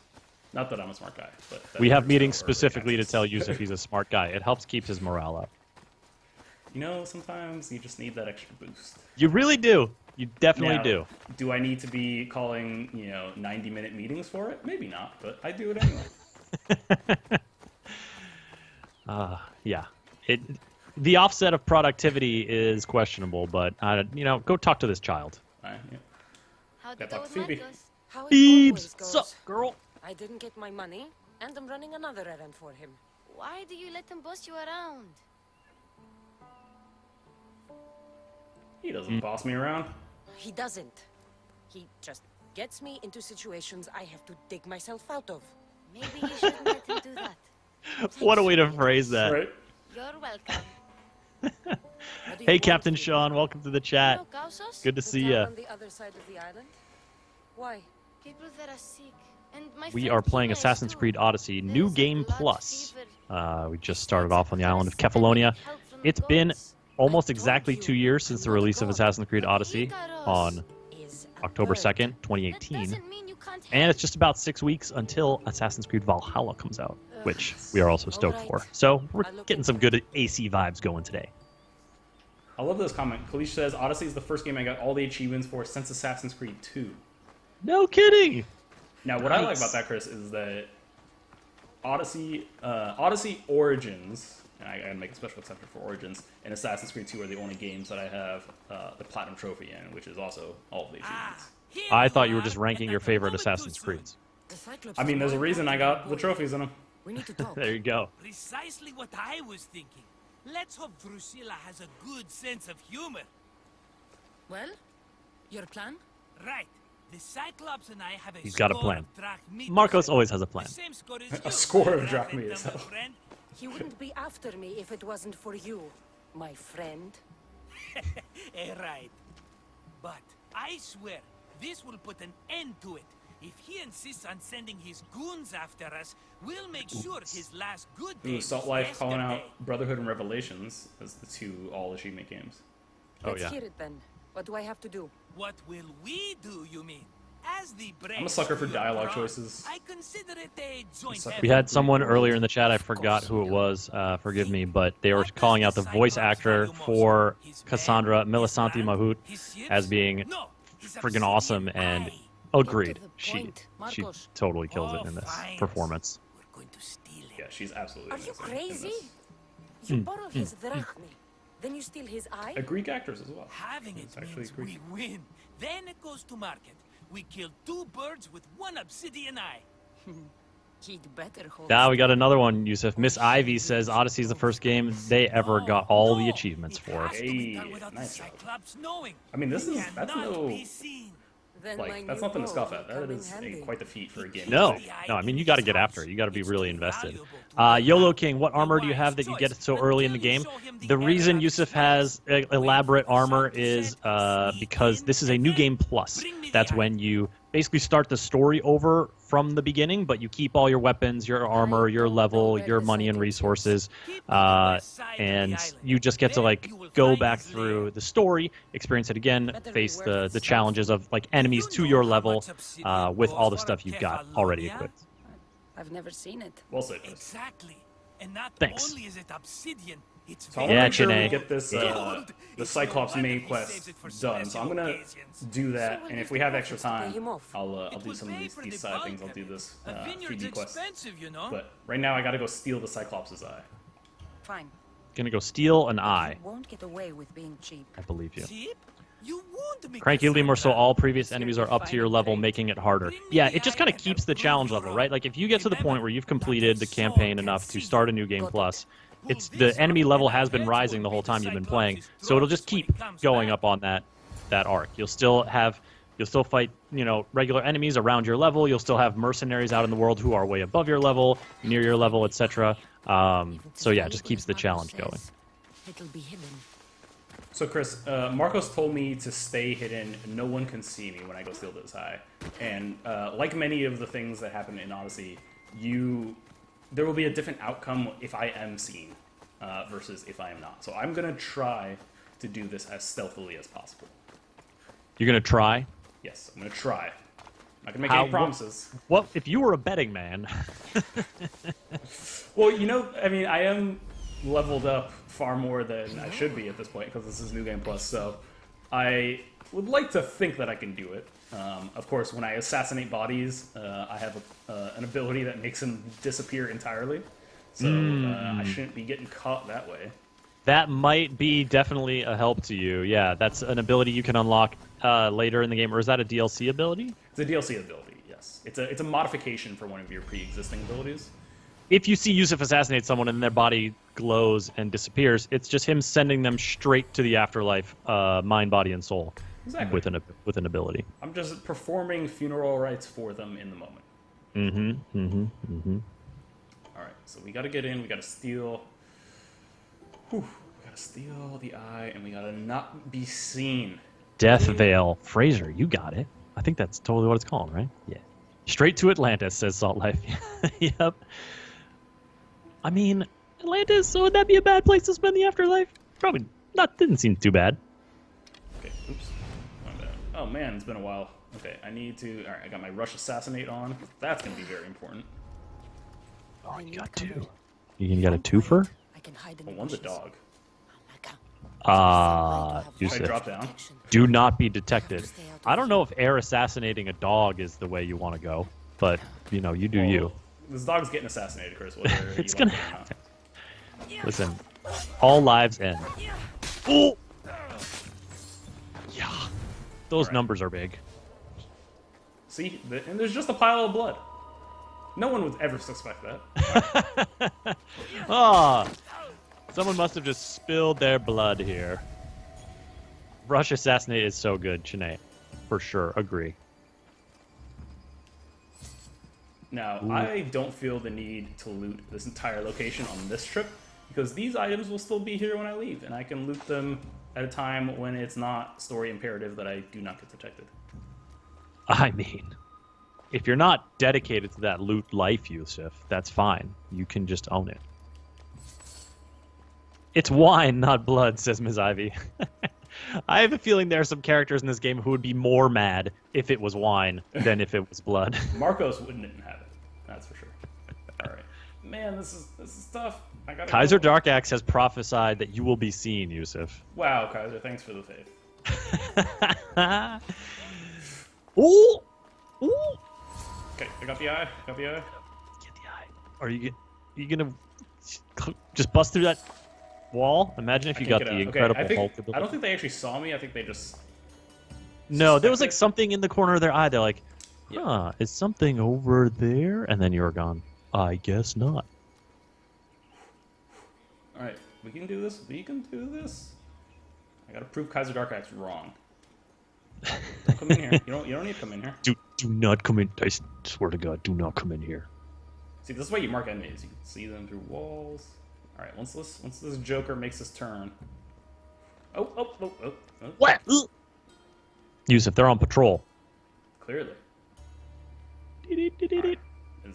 I: Not that I'm a smart guy, but
H: we have meetings specifically to tell Yusuf he's a smart guy. It helps keep his morale up.
I: You know, sometimes you just need that extra boost.
H: You really do. You definitely do.
I: Do I need to be calling 90-minute meetings for it? Maybe not, but I do it anyway.
H: Yeah. The offset of productivity is questionable, but go talk to this child.
E: How'd it
I: Gotta
E: go
I: talk
E: with
I: to Phoebe.
E: Markos?
A: How it
H: Phoebes,
A: always goes.
H: sup, girl?
A: I didn't get my money, and I'm running another errand for him.
E: Why do you let them boss you around?
I: He doesn't boss me around.
A: He doesn't. He just gets me into situations I have to dig myself out of.
E: Maybe you shouldn't let him do that.
H: What a way to phrase that.
I: Right?
E: You're welcome.
H: Hey, Captain Sean, welcome to the chat.
E: No, Kausos?
H: Good to see
A: The
H: you.
A: town on the other side of the island? Why?
E: People that are sick. And my
H: We
E: friend
H: are playing
E: Kina is
H: Assassin's
E: too.
H: Creed Odyssey New
E: There's a
H: Game
E: blood
H: Plus.
E: fever.
H: We just started off on the island of Kephallonia. It's been almost exactly 2 years since the release of Assassin's Creed Odyssey on October 2nd, 2018. And it's just about 6 weeks until Assassin's Creed Valhalla comes out, which we are also stoked for. So we're getting some good AC vibes going today.
I: I love this comment. Kalish says, Odyssey is the first game I got all the achievements for since Assassin's Creed 2.
H: No kidding!
I: Now, what I like about that, Chris, is that Odyssey Origins, and I gotta make a special exception for Origins, and Assassin's Creed 2 are the only games that I have the Platinum Trophy in, which is also all of the achievements.
H: I thought you were just ranking your favorite Assassin's Creeds.
I: I mean, there's a reason I got the trophies in them.
A: We need to talk.
H: There you go.
B: Precisely what I was thinking. Let's hope Drusilla has a good sense of humor.
J: Well, your plan?
B: Right. The Cyclops and I have a
H: He's got a
B: score
H: plan.
B: of drachmi to
H: Markos
B: settle.
H: always has a plan.
B: The same score as
I: A
B: you,
I: score of
B: my
I: drachmi to
B: dumb
I: settle.
B: friend.
A: He wouldn't be after me if it wasn't for you, my friend.
B: Right. But I swear, this will put an end to it. If he insists on sending his goons after us, we'll make sure his last good day
I: Ooh,
B: was
I: Salt Life calling out
B: yesterday.
I: Brotherhood and Revelations as the two all-achievement games.
H: Oh,
A: Let's
H: yeah.
A: hear it then. What do I have to do?
B: What will we do, you mean? As the
I: I'm a sucker for
B: brains to your
I: dialogue
B: brawn,
I: choices.
B: I consider it a joint
I: sucker.
H: We had someone earlier in the chat, I forgot who it was, forgive me, but they were calling out the voice actor for Cassandra, Milisanti Mahout, as being friggin' awesome, and agreed. She totally kills it in this performance.
B: We're going to steal him.
I: Yeah, she's absolutely
A: Are you
I: amazing in
A: crazy?
I: this.
A: You borrow his drachmi, then you steal his eye?
I: A Greek actress as well.
B: Having it
I: It's actually
B: means
I: Greek.
B: we win. Then it goes to market. We kill 2 birds with 1 obsidian eye.
A: He'd better hold.
H: Now we got another one, Yusuf. Miss Ivy says Odyssey is the first game they ever got all the
B: No,
H: achievements
B: it
H: for.
B: has to be done
I: Hey,
B: without
I: nice
B: the
I: job.
B: Cyclops knowing.
I: I mean, that's
B: Cannot
I: no,
B: be seen.
A: Then my
I: like, that's
A: new
I: nothing to
A: bow
I: scoff
A: will
I: at.
A: come
I: That
A: in
I: is
A: handy.
I: quite the feat for a game.
H: No, I mean, you got to get after it. You got to be really invested. YOLO King, what armor do you have that you get so early in the game? The reason Yusuf has elaborate armor is because this is a New Game Plus. That's when you basically start the story over from the beginning, but you keep all your weapons, your armor, your level, your money and resources, and you just get to like go back through the story, experience it again, face the challenges of like enemies to your level with all the stuff you've got already equipped.
A: I've never seen it.
I: Well said, Chris.
B: Exactly. And not
H: Thanks.
B: only is it obsidian, it's
I: So I want to
H: Yeah,
I: make sure we
H: Chine.
I: get this
B: Gold.
I: the
B: If
I: Cyclops
B: you want,
I: main
B: he
I: quest
B: saves it for
I: done. So I'm
B: special
I: gonna
B: occasions.
I: do that,
A: So
I: and if
A: we'll
I: we
A: use
I: have
A: the
I: extra
A: profits to
I: time,
A: pay him off.
I: I'll
B: It
I: do
B: will
I: some of
B: pay for
I: these
B: the
I: side things.
B: bulk
I: I'll do
B: of it.
I: this
B: A vineyard's
I: 3D quest.
B: expensive, you know.
I: But right now I gotta go steal the Cyclops' eye.
A: Fine.
H: Gonna go steal an
A: You
H: eye.
A: won't get away with being cheap.
H: I believe you.
B: Cheap? You won't be
H: Cranky Lemur, so
B: Cassandra.
H: all previous enemies are up to your level, making it harder. Yeah, it just kind of keeps the challenge level, right? Like, if you get to the point where you've completed the campaign enough to start a New Game Plus, it's the enemy level has been rising the whole time you've been playing, so it'll just keep going up on that arc. You'll still fight, regular enemies around your level. You'll still have mercenaries out in the world who are way above your level, near your level, etc. So yeah, it just keeps the challenge going.
A: It'll be hidden.
I: So Chris, Markos told me to stay hidden. No one can see me when I go steal this high. And like many of the things that happen in Odyssey, there will be a different outcome if I am seen versus if I am not. So I'm gonna try to do this as stealthily as possible.
H: You're gonna try?
I: Yes, I'm gonna try. I'm not gonna make any promises.
H: What if you were a betting man?
I: Well, I mean, I am leveled up far more than I should be at this point because this is New Game Plus, so I would like to think that I can do it. Of course, when I assassinate bodies, I have an ability that makes them disappear entirely, so I shouldn't be getting caught that way.
H: That might be definitely a help to you. Yeah, that's an ability you can unlock later in the game, or is that a DLC ability?
I: It's a DLC ability, yes. It's a modification for one of your pre-existing abilities.
H: If you see Yusuf assassinate someone and their body glows and disappears, it's just him sending them straight to the afterlife, mind, body, and soul,
I: exactly.
H: with an ability.
I: I'm just performing funeral rites for them in the moment. All right, so we got to get in. We got to steal. We got to steal the eye, and we got to not be seen.
H: Death Veil. Fraser, you got it. I think that's totally what it's called, right? Yeah. Straight to Atlantis, says Salt Life. Yep. I mean, Atlantis, so would that be a bad place to spend the afterlife? Probably not. Didn't seem too bad.
I: Okay, oops. My bad. Oh man, it's been a while. Okay, I need to... Alright, I got my Rush Assassinate on. That's going to be very important.
H: Oh, you got two. You got a twofer?
I: Well, one's a dog.
H: You
I: Should I drop down?
H: Do not be detected. I don't know if air assassinating a dog is the way you want to go, but, you do you.
I: This dog's getting assassinated, Chris. Whether
H: it's gonna happen. Listen, all lives end. Oh! Yeah. Those numbers are big.
I: See? And there's just a pile of blood. No one would ever suspect that.
H: Ah! Someone must have just spilled their blood here. Rush Assassinate is so good, Chine. For sure, agree.
I: Now, I don't feel the need to loot this entire location on this trip, because these items will still be here when I leave, and I can loot them at a time when it's not story imperative that I do not get detected.
H: I mean, if you're not dedicated to that loot life, Yusuf, that's fine. You can just own it. It's wine, not blood, says Ms. Ivy. I have a feeling there are some characters in this game who would be more mad if it was wine than if it was blood.
I: Markos wouldn't have it, that's for sure. All right, man, this is tough. I gotta
H: Kaiser
I: go.
H: Darkaxe has prophesied that you will be seen, Yusuf.
I: Wow, Kaiser, thanks for the faith.
H: Ooh, ooh.
I: Okay, I got the eye.
H: Get the eye. Are you gonna just bust through that wall? Imagine if you got the Incredible Hulk ability.
I: I don't think they actually saw me. I think they just...
H: No, there was like something in the corner of their eye. They're like, huh, is something over there? And then you were gone. I guess not.
I: Alright, we can do this. We can do this. I gotta prove Kaiser Darkaxe wrong. Don't come in here. You don't need to come in here.
H: Do not come in. I swear to God, do not come in here.
I: See, this is why you mark enemies. You can see them through walls. All right, once this Joker makes his turn. Oh.
H: What? Yusuf, they're on patrol.
I: Clearly. Right.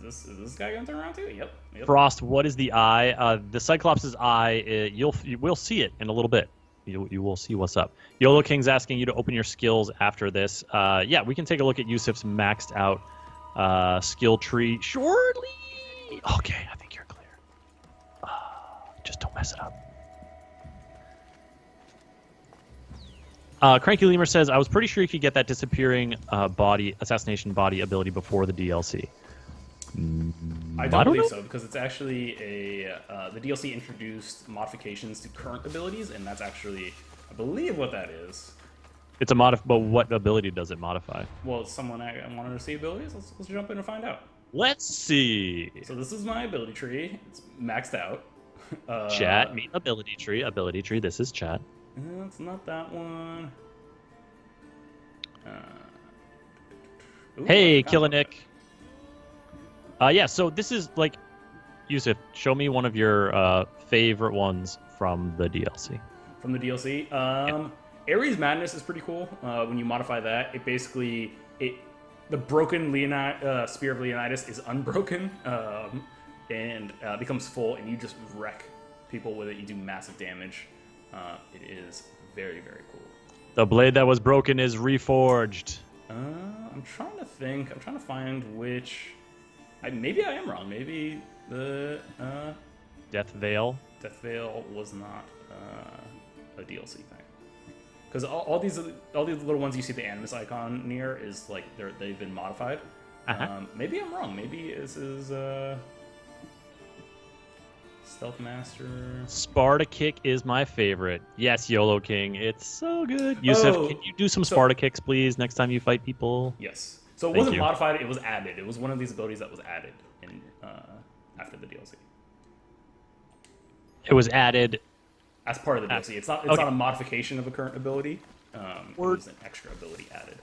I: Is this guy gonna turn around too? Yep.
H: Frost, what is the eye? The Cyclops' eye. You will see it in a little bit. You will see what's up. YOLO King's asking you to open your skills after this. Yeah, we can take a look at Yusuf's maxed out skill tree shortly. Okay, I think you're clear. Just don't mess it up. Cranky Lemur says, I was pretty sure you could get that disappearing assassination body ability before the DLC.
I: I don't believe so, because it's actually the DLC introduced modifications to current abilities, and that's actually, I believe, what that is.
H: It's a but what ability does it modify?
I: Well, someone I wanted to see abilities. Let's jump in and find out.
H: Let's see.
I: So this is my ability tree. It's maxed out.
H: Chat, meet ability tree. Ability tree. This is chat.
I: It's not that one. Ooh,
H: Hey, Killinick. Yeah, so this is like, Yusuf, show me one of your favorite ones from the DLC.
I: From the DLC? Ares Madness is pretty cool. When you modify that, it basically, the broken Spear of Leonidas is unbroken and becomes full, and you just wreck people with it. You do massive damage. It is very, very cool.
H: The blade that was broken is reforged.
I: I'm trying to think. I'm trying to find which. Maybe I am wrong. Maybe the
H: Death Veil.
I: Death Veil was not a DLC thing. Because all these little ones you see the Animus icon near is like they've been modified. Maybe I'm wrong. Maybe this is Stealth Master.
H: Sparta Kick is my favorite. Yes, YOLO King. It's so good. Yusuf, can you do some Sparta Kicks, please, next time you fight people?
I: Yes. So it wasn't modified. It was added. It was one of these abilities that was added after the DLC.
H: It was added
I: as part of the DLC. It's not a modification of a current ability. It was an extra ability added.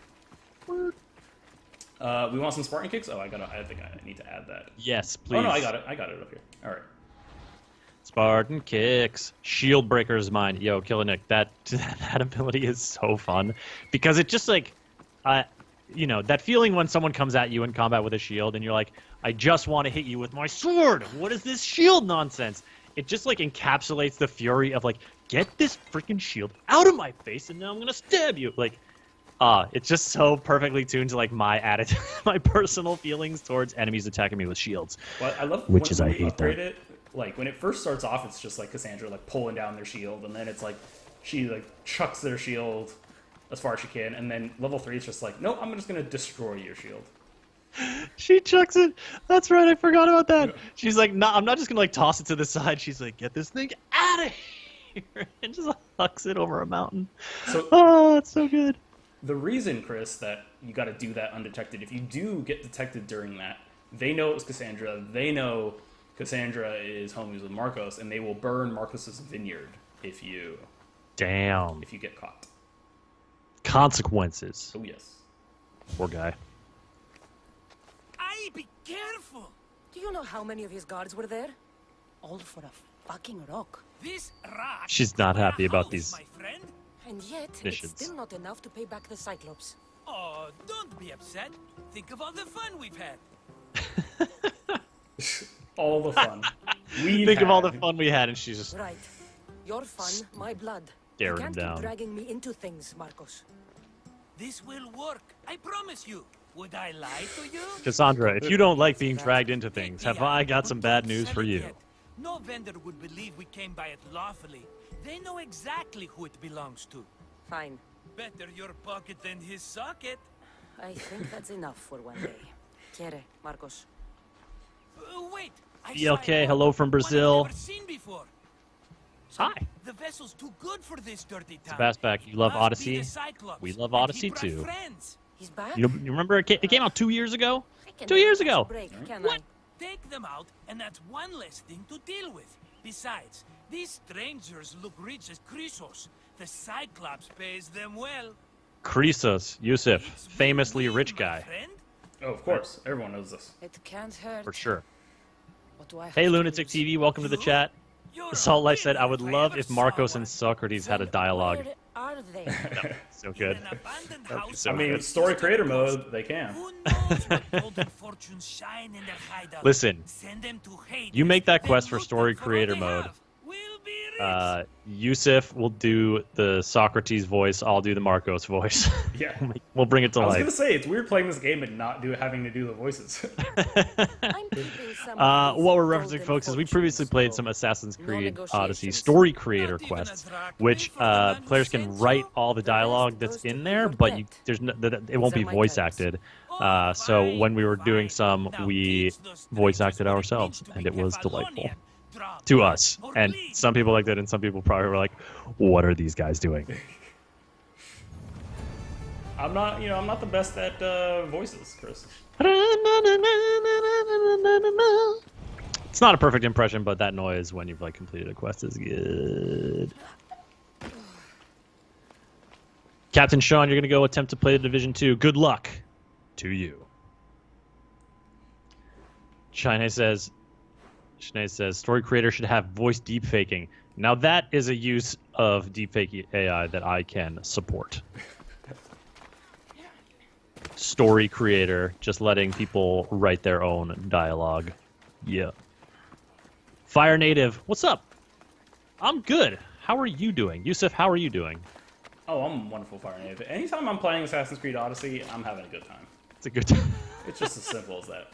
I: We want some Spartan Kicks? I think I need to add that.
H: Yes, please.
I: Oh no, I got it up here. All right.
H: Spartan Kicks. Shield Breaker's mine. Yo, Killinick, that ability is so fun. Because it just like, that feeling when someone comes at you in combat with a shield and you're like, I just want to hit you with my sword. What is this shield nonsense? It just like encapsulates the fury of like, get this freaking shield out of my face and now I'm going to stab you. Like, it's just so perfectly tuned to like my attitude, my personal feelings towards enemies attacking me with shields.
I: Well, I love
H: which is
I: when
H: I hate that.
I: It, like when it first starts off, it's just like Cassandra like pulling down their shield, and then it's like she like chucks their shield as far as she can, and then level 3 is just like, nope, I'm just gonna destroy your shield.
H: She chucks it. That's right, I forgot about that. Yeah. She's like, nah, I'm not just gonna like toss it to the side. She's like, get this thing out of here, and just hucks it over a mountain. So, it's so good.
I: The reason, Chris, that you got to do that undetected, if you do get detected during that, they know it was Cassandra. They know Cassandra is homies with Markos, and they will burn Markos' vineyard if you get caught.
H: Consequences.
I: Oh yes.
H: Poor guy.
B: Be careful.
A: Do you know how many of his guards were there? All for a fucking rock.
B: This rock.
H: She's not happy about these.
B: My friend.
A: And yet,
H: missions.
A: It's still not enough to pay back the Cyclops.
B: Oh, don't be upset. Think of all the fun we've had.
I: All the fun.
H: Think of all the fun we had, and she's just...
A: Right. Your fun, my blood.
H: Staring him down.
A: Keep dragging me into things, Markos.
B: This will work. I promise you. Would I lie to you?
H: Cassandra, if you don't like being dragged into things, have I got some bad news for you?
B: No vendor would believe we came by it lawfully. They know exactly who it belongs to.
A: Fine.
B: Better your pocket than his socket.
A: I think that's enough for one day. Quiere, Markos.
B: Wait.
H: BLK, hello from Brazil.
B: I've never seen before.
H: Hi.
B: The vessel's too good for this dirty town.
H: Sebastian, you love Odyssey? We love Odyssey too.
A: He's back?
H: You remember it came out 2 years ago? 2 years ago.
B: What? Take them out, and that's one less thing to deal with. Besides, these strangers look rich as Chrysos. The Cyclops pays them well.
H: Chrysos, Yusuf, famously rich guy.
I: Oh, of course. Everyone knows this.
A: It can't hurt.
H: For sure.
A: What do I have
H: Hey,
A: to
H: Lunatic
A: lose?
H: TV, welcome to the chat. Salt Life said, I would love if Markos and Socrates had a dialogue.
A: Where are they?
H: No, so good.
I: So I mean, story creator mode, they can.
H: Listen, you make that quest for story creator mode. Yusuf will do the Socrates voice. I'll do the Markos voice.
I: Yeah,
H: we'll bring it to life.
I: I was gonna say it's weird playing this game and not having to do the voices.
H: What we're referencing, folks, is we previously played some Assassin's Creed Odyssey story creator quests, which players can write all the dialogue that's in there, but it won't be voice acted. So when we were doing some, we voice acted ourselves, and it was delightful. To us, and some people liked it, and some people probably were like, "What are these guys doing?"
I: I'm not the best at voices, Chris.
H: It's not a perfect impression, but that noise when you've like completed a quest is good. Captain Sean, you're gonna go attempt to play the Division 2. Good luck to you. Shanae says, story creator should have voice deepfaking. Now that is a use of deepfake AI that I can support. Story creator, just letting people write their own dialogue. Yeah. Fire Native, what's up? I'm good. How are you doing? Yusuf, how are you doing?
I: Oh, I'm wonderful, Fire Native. Anytime I'm playing Assassin's Creed Odyssey, I'm having a good time.
H: It's a good time.
I: It's just as simple as that.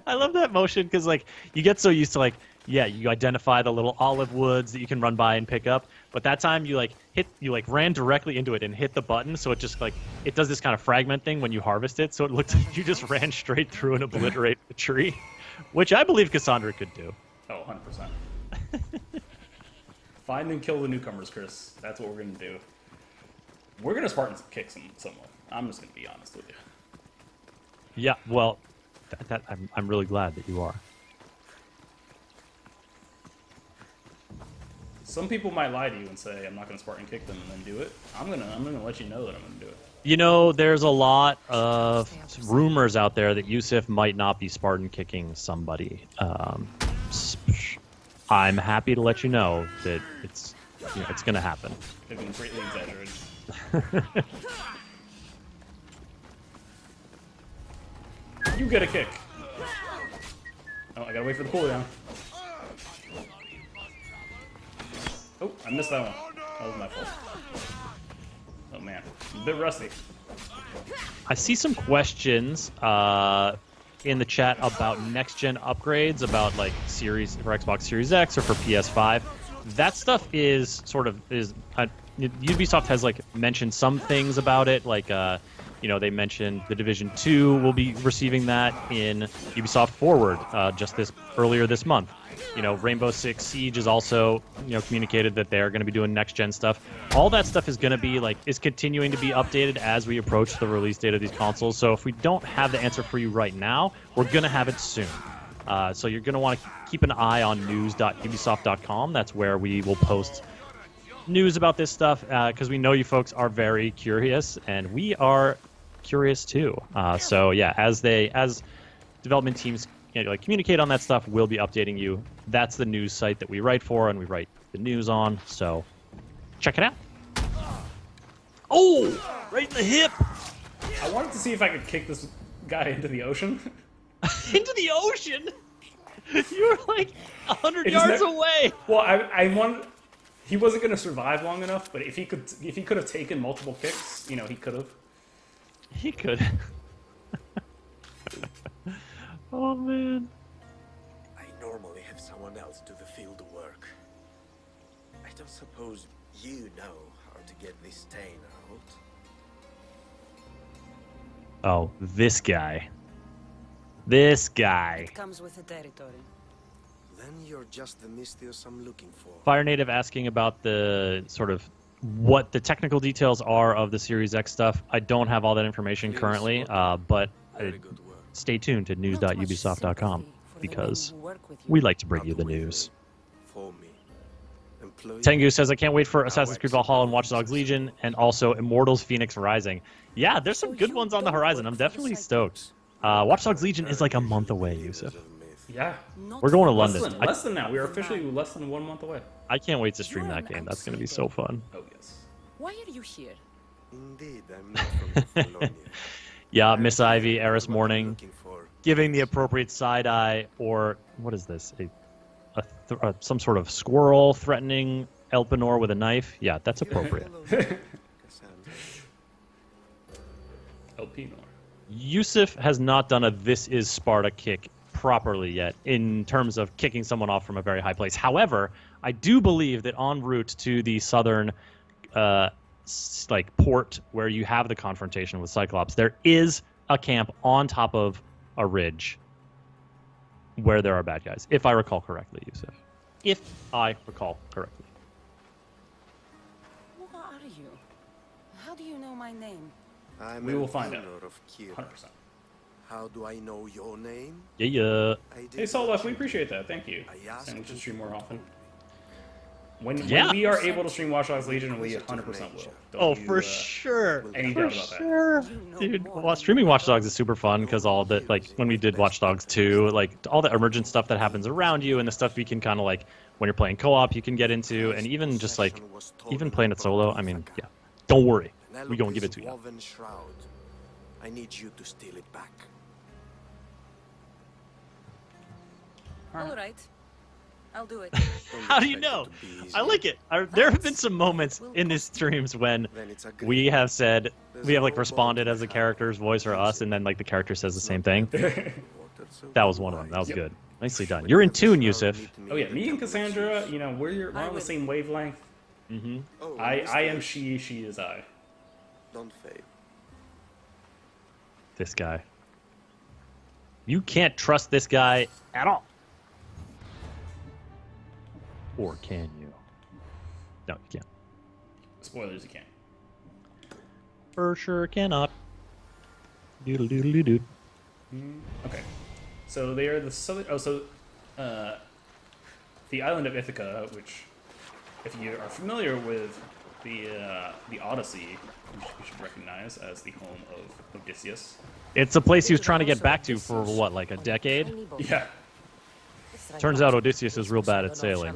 H: I love that motion because, like, you get so used to, like, yeah, you identify the little olive woods that you can run by and pick up, but that time you ran directly into it and hit the button, so it just, like, it does this kind of fragment thing when you harvest it, so it looks like you just ran straight through and obliterated the tree, which I believe Cassandra could do.
I: Oh, 100%. Find and kill the newcomers, Chris. That's what we're going to do. We're going to Spartan kick someone. I'm just going to be honest with you.
H: Yeah, well, I'm really glad that you are.
I: Some people might lie to you and say, I'm not going to Spartan kick them and then do it. I'm gonna let you know that I'm going to do it.
H: You know, there's a lot of rumors out there that Yusuf might not be Spartan kicking somebody. I'm happy to let you know that it's going to happen.
I: They've been greatly exaggerated. You get a kick. Oh, I gotta wait for the cooldown. Oh, I missed that one. That was my fault. Oh man, I'm a bit rusty.
H: I see some questions in the chat about next-gen upgrades, about like series for Xbox Series X or for PS5. That stuff is Ubisoft has like mentioned some things about it, like they mentioned the Division 2 will be receiving that in Ubisoft Forward just earlier this month. Rainbow Six Siege is also communicated that they are going to be doing next gen stuff. All that stuff is going to be is continuing to be updated as we approach the release date of these consoles. So if we don't have the answer for you right now, we're going to have it soon. So you're going to want to keep an eye on news.ubisoft.com. That's where we will post news about this stuff because we know you folks are very curious and we are curious too. So yeah, as development teams communicate on that stuff, we'll be updating you. That's the news site that we write for and we write the news on. So check it out. Oh, right in the hip.
I: I wanted to see if I could kick this guy into the ocean.
H: Into the ocean? You were like 100 yards away.
I: Well, I wanted. He wasn't going to survive long enough, but if he could have taken multiple kicks, he could have.
H: He could. Oh man.
L: I normally have someone else do the field work. I don't suppose you know how to get this stain out.
H: Oh, this guy. This guy.
A: It comes with the territory.
L: Then you're just the Mystios I'm looking for.
H: Fire Native asking about the sort of what the technical details are of the Series X stuff. I don't have all that information currently, but stay tuned to news.ubisoft.com because we like to bring you the news. Tengu says, I can't wait for Assassin's Creed Valhalla and Watch Dogs Legion and also Immortals Phoenix Rising. Yeah, there's some good ones on the horizon. I'm definitely stoked. Watch Dogs Legion is like a month away, Yusuf.
I: Yeah.
H: We're going to London.
I: Less than now. We are officially less than 1 month away.
H: I can't wait to stream that game. That's going to be so fun.
I: Oh, yes.
A: Why are you here?
L: Indeed, I'm not from Kephallonia.
H: Yeah, Miss Ivy, Eris Morning, giving the appropriate side eye, or what is this? Some sort of squirrel threatening Elpenor with a knife. Yeah, that's appropriate.
I: Elpenor.
H: Yusuf has not done a "This is Sparta" kick properly yet in terms of kicking someone off from a very high place. However, I do believe that en route to the southern port where you have the confrontation with Cyclops, there is a camp on top of a ridge where there are bad guys, if I recall correctly, Yusuf. If I recall correctly.
A: Who are you? How do you know my name?
L: I'm
I: we will find out.
L: 100%. How do I know your name?
H: Yeah.
I: Hey, Solef, we appreciate that. Thank you. Saying we should stream more often. When
H: Yeah.
I: we are able to stream Watch Dogs Legion, we 100% will.
H: Oh, for sure.
I: Any
H: For
I: doubt about
H: sure. Dude, streaming Watch Dogs is super fun because all the, like, when we did Watch Dogs 2, like, all the emergent stuff that happens around you and the stuff we can kind of, like, when you're playing co-op, you can get into, and even just, like, even playing it solo, I mean, yeah. Don't worry. We're going to give it to you.
L: I need you to steal it back.
A: All right. I'll do it.
H: How do you know? I like it. There have been some moments in these streams when we have said, we have like responded as the character's voice or us, and then like the character says the same thing. That was one of them. That was good. Nicely done. You're in tune, Yusuf.
I: Oh yeah, me and Cassandra, you know, we're on the same wavelength.
H: Mm-hmm.
I: I am she is I.
L: Don't fade.
H: This guy. You can't trust this guy at all. Or can you? No, you can't.
I: Spoilers, you can't.
H: For sure cannot. Doodle doodle doo doo.
I: Okay. So they are the southern. Oh, so the island of Ithaca, which, if you are familiar with the Odyssey, you should recognize as the home of Odysseus.
H: It's a place he was trying to get back to for what, like a decade?
I: Yeah.
H: Turns out Odysseus is real bad at sailing.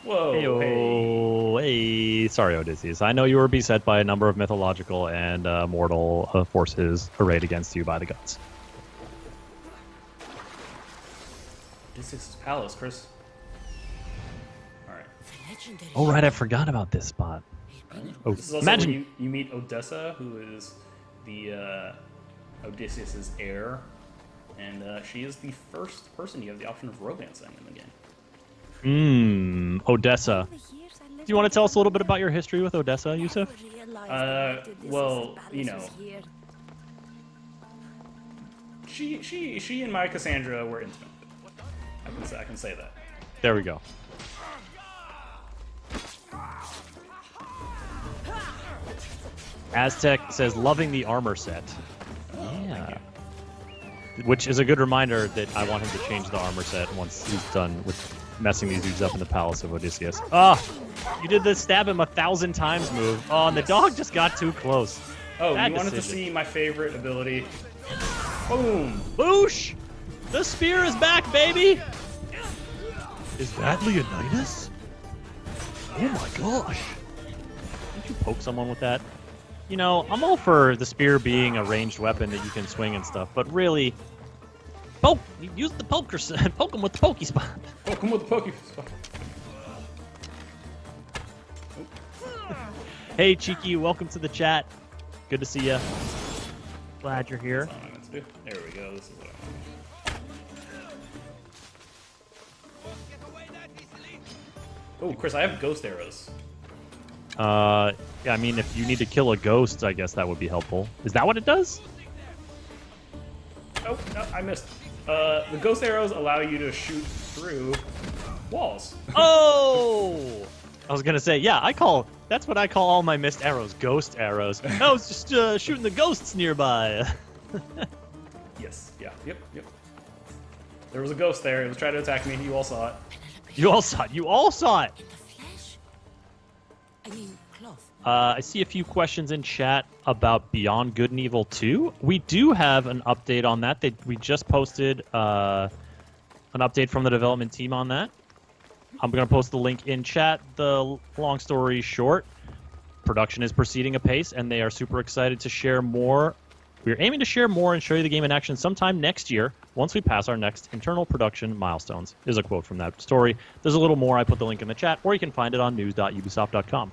I: Whoa.
H: Hey. Sorry, Odysseus. I know you were beset by a number of mythological and mortal forces arrayed against you by the gods.
I: Odysseus' palace, Chris. Alright.
H: Oh, right, I forgot about this spot. Oh,
I: this is also
H: imagine
I: where you meet Odessa, who is the Odysseus' heir, and she is the first person you have the option of romancing in the game.
H: Odessa. Do you want to tell us a little bit about your history with Odessa, Yusuf?
I: Well, you know, she and my Cassandra were intimate. I can say that.
H: There we go. Aztec says, loving the armor set. Yeah. Which is a good reminder that I want him to change the armor set once he's done with messing these dudes up in the palace of Odysseus. Ah! You did the stab him 1,000 times move. Oh, and the dog just got too close.
I: Oh,
H: Bad
I: you wanted to
H: decision.
I: see my favorite ability? Boom!
H: Boosh! The spear is back, baby! Is that Leonidas? Oh my gosh. Didn't you poke someone with that? You know, I'm all for the spear being a ranged weapon that you can swing and stuff, but really, poke! Use the poker, poke him with the pokey spot.
I: Poke him with the pokey spot.
H: Hey, Cheeky, welcome to the chat. Good to see you. Glad you're here.
I: That's what I meant to do. There we go. This is what I want. Oh, Chris, I have ghost arrows.
H: Yeah, I mean, if you need to kill a ghost, I guess that would be helpful. Is that what it does?
I: Oh, no, I missed. The ghost arrows allow you to shoot through walls.
H: Oh! I was gonna say, yeah, that's what I call all my missed arrows, ghost arrows. I was just shooting the ghosts nearby.
I: Yes, yeah, yep. There was a ghost there. It was trying to attack me. You all saw it.
H: You all saw it. You all saw it.
A: I mean, cloth.
H: I see a few questions in chat about Beyond Good and Evil 2. We do have an update on that. We just posted an update from the development team on that. I'm going to post the link in chat. The long story short, production is proceeding apace, and they are super excited to share more. We're aiming to share more and show you the game in action sometime next year, once we pass our next internal production milestones, is a quote from that story. There's a little more. I put the link in the chat, or you can find it on news.ubisoft.com.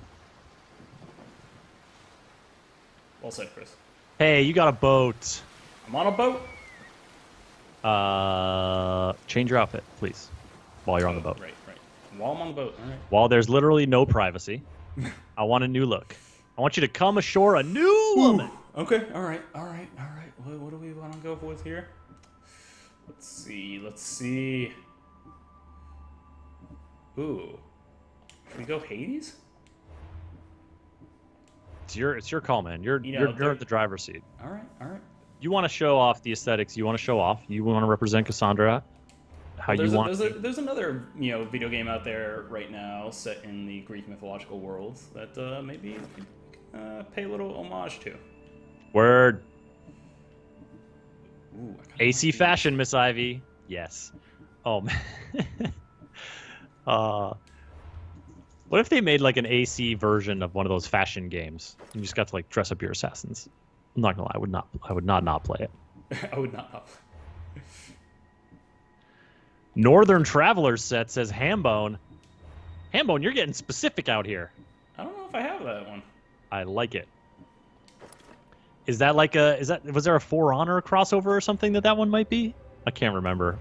I: Well said, Chris.
H: Hey, you got a boat.
I: I'm on a boat.
H: Change your outfit, please, while you're on the boat.
I: Right. While I'm on the boat, all right.
H: While there's literally no privacy, I want a new look. I want you to come ashore a new woman.
I: Okay, all right. What do we want to go with here? Let's see. Ooh. Should we go Hades?
H: It's your call, man. You're at the driver's seat.
I: All right.
H: You want to show off the aesthetics. You want to show off. You want to represent Cassandra. How you want.
I: There's another video game out there right now set in the Greek mythological world that maybe pay a little homage to.
H: Word. Ooh, AC fashion, Miss Ivy. Yes. Oh man. What if they made like an AC version of one of those fashion games? You just got to like dress up your assassins. I'm not gonna lie, I would not play it.
I: I would not play.
H: Northern Traveler set says Hambone. Hambone, you're getting specific out here.
I: I don't know if I have that one.
H: I like it. Is that like was there a For Honor crossover or something that one might be? I can't remember.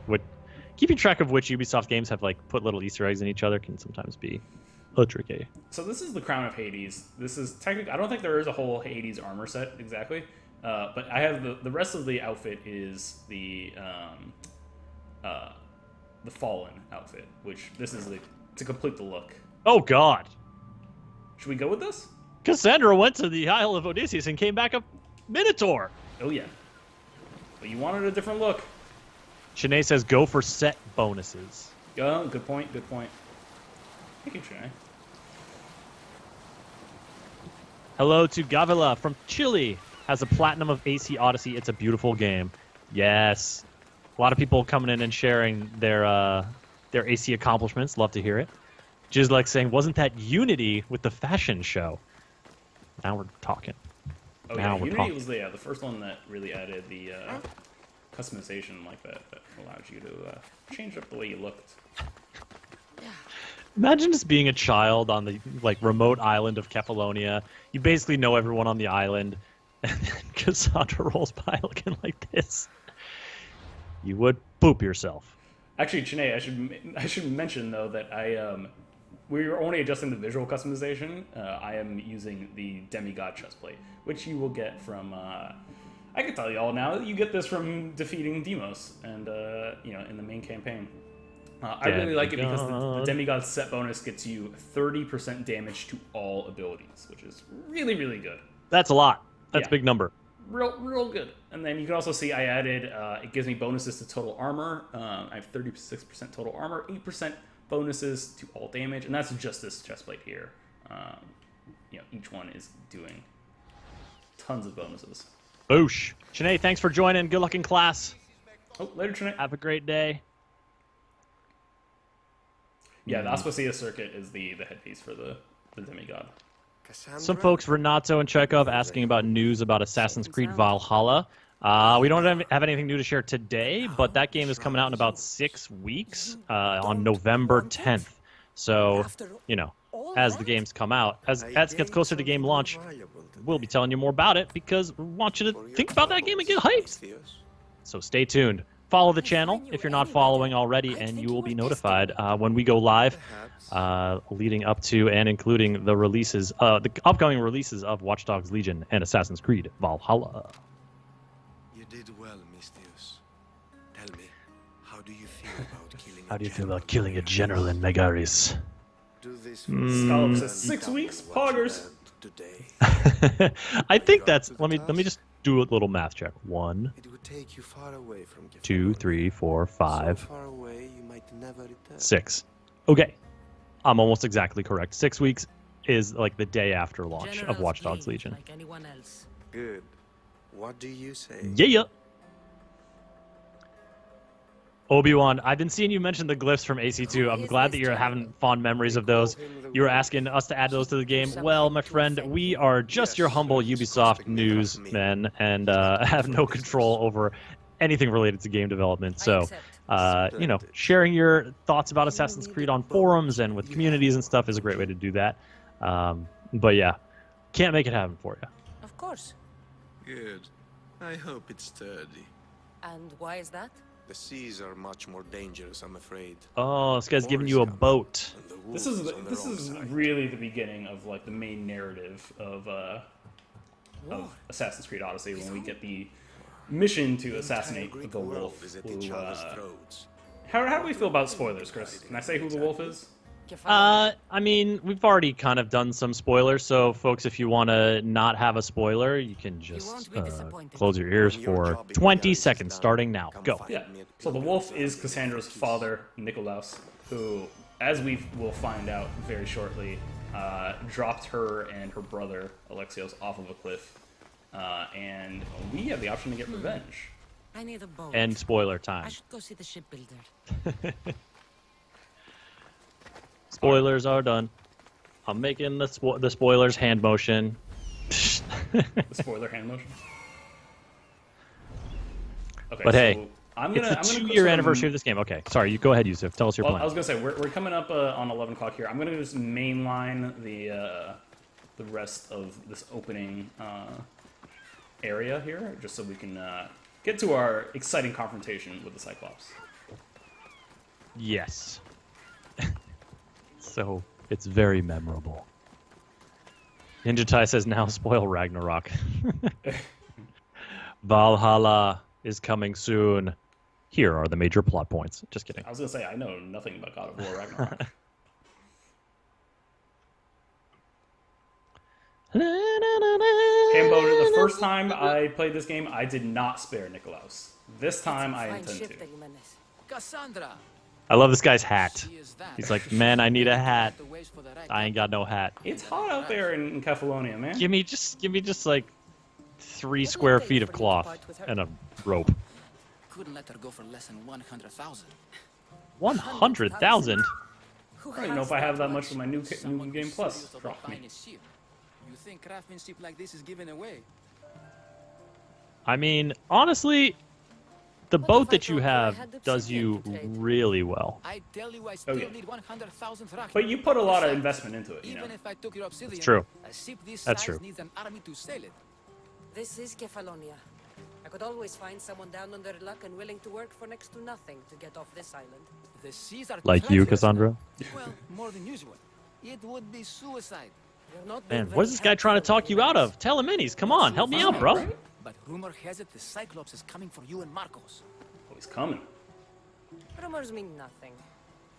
H: Keeping track of which Ubisoft games have like put little Easter eggs in each other can sometimes be tricky.
I: So this is the Crown of Hades. This is technically, I don't think there is a whole Hades armor set exactly, but I have the rest of the outfit is the Fallen outfit, which this is to complete the look.
H: Oh God!
I: Should we go with this?
H: Cassandra went to the Isle of Odysseus and came back a Minotaur.
I: Oh yeah, but you wanted a different look.
H: Shanae says go for set bonuses.
I: Oh, good point. Good point. Thank you, Shanae.
H: Hello to Gavila from Chile. Has a platinum of AC Odyssey. It's a beautiful game. Yes. A lot of people coming in and sharing their AC accomplishments. Love to hear it. Just like saying, wasn't that Unity with the fashion show? Now we're talking.
I: Oh yeah, Unity was the first one that really added the customization like that allowed you to change up the way you looked.
H: Imagine just being a child on the remote island of Kephallonia. You basically know everyone on the island, and then Cassandra rolls by looking like this. You would poop yourself.
I: Actually, Chene, I should mention though that we were only adjusting the visual customization. I am using the demigod chestplate, which you will get from. I can tell you all now. You get this from defeating Demos, and in the main campaign. I really like it because the demigod set bonus gets you 30% damage to all abilities, which is really, really good.
H: That's a lot. That's a big number.
I: Real good. And then you can also see I added, it gives me bonuses to total armor. I have 36% total armor, 8% bonuses to all damage, and that's just this chestplate here. Each one is doing tons of bonuses.
H: Boosh. Chene, thanks for joining. Good luck in class.
I: Oh, later, Chene.
H: Have a great day.
I: Yeah, the Aspasia circuit is the headpiece for the demigod.
H: Some folks, Renato and Chekhov, asking about news about Assassin's Creed Valhalla. We don't have anything new to share today, but that game is coming out in about 6 weeks on November 10th. So, as the games come out, as it gets closer to game launch, we'll be telling you more about it because we want you to think about that game and get hyped. So stay tuned. Follow the channel if you're not following already, and you will be notified when we go live, leading up to and including the releases, the upcoming releases of Watch Dogs Legion and Assassin's Creed Valhalla.
M: You did well, Mistius. Tell me, how do you feel about killing?
H: How do you feel about killing a general in Megaris?
I: Cyclops says 6 weeks, poggers.
H: I think that's. Let me just do a little math check. 1, 2, 3, 4, 5, 6. Okay, I'm almost exactly correct. 6 weeks is like the day after launch of Watch Dogs Legion.
J: Like anyone else.
M: Good. What do you say?
H: Yeah. Obi-Wan, I've been seeing you mention the glyphs from AC2. I'm glad that you're having fond memories of those. You were asking us to add those to the game. Well, my friend, we are just your humble Ubisoft newsmen and have no control over anything related to game development. So, sharing your thoughts about Assassin's Creed on forums and with communities and stuff is a great way to do that. But yeah, can't make it happen for you.
J: Of course.
M: Good. I hope it's sturdy.
J: And why is that?
M: The seas are much more dangerous, I'm afraid.
H: Oh, this guy's giving you a boat.
I: This is really the beginning of like the main narrative of Assassin's Creed Odyssey when we get the mission to assassinate the wolf. How do we feel about spoilers, Chris? Can I say who the wolf is?
H: I mean, we've already kind of done some spoilers, so folks, if you want to not have a spoiler, you can just close your ears for 20 seconds starting now. Go.
I: Yeah. So the wolf is Cassandra's father, Nikolaos, who, as we will find out very shortly, dropped her and her brother, Alexios, off of a cliff. And we have the option to get revenge.
J: I need a boat.
H: And spoiler time.
J: I should go see the shipbuilder.
H: Spoilers are done. I'm making the spoilers hand motion.
I: The spoiler hand motion. Okay,
H: but hey,
I: so I'm
H: it's the 2-year anniversary of this game. Okay, sorry. You go ahead, Yusuf. Tell us your plan.
I: I was gonna say we're coming up on 11 o'clock here. I'm gonna just mainline the rest of this opening area here, just so we can get to our exciting confrontation with the Cyclops.
H: Yes. So, it's very memorable. Ninja Tai says, now spoil Ragnarok. Valhalla is coming soon. Here are the major plot points. Just kidding.
I: I was going to say, I know nothing about God of War Ragnarok. Hambo, the first time I played this game, I did not spare Nikolaos. This time, I intend to.
C: Cassandra.
H: I love this guy's hat. He's like, man, I need a hat. I ain't got no hat.
I: It's hot out there in Kephallonia, man.
H: Give me just like 3 square feet of cloth and a rope.
C: Couldn't let her go for less than 100,000.
H: 100,000?
I: I don't even know if I have that much for my new game plus. Drop me.
C: You think craftsmanship like this is given away?
H: I mean, honestly, the boat that you have does you really well.
C: I tell you, I still need 100,000 drachma.
I: But you put a lot of investment into it, you know.
C: Even if I took your obsidian,
H: It's true.
C: a ship this
H: That's
C: size
H: true.
C: needs an army to sail it.
J: This is Kephallonia. I could always find someone down on their luck and willing to work for next to nothing to get off this island.
C: The seas are
H: Like you,
C: treacherous.
H: Cassandra?
C: Well, more than usual. It would be suicide.
H: Man, what is this guy trying to talk you out of? Tell him minis. Come on, help me out, bro.
C: But rumor has it the Cyclops is coming for you and Markos.
I: Oh, he's coming.
J: Rumors mean nothing.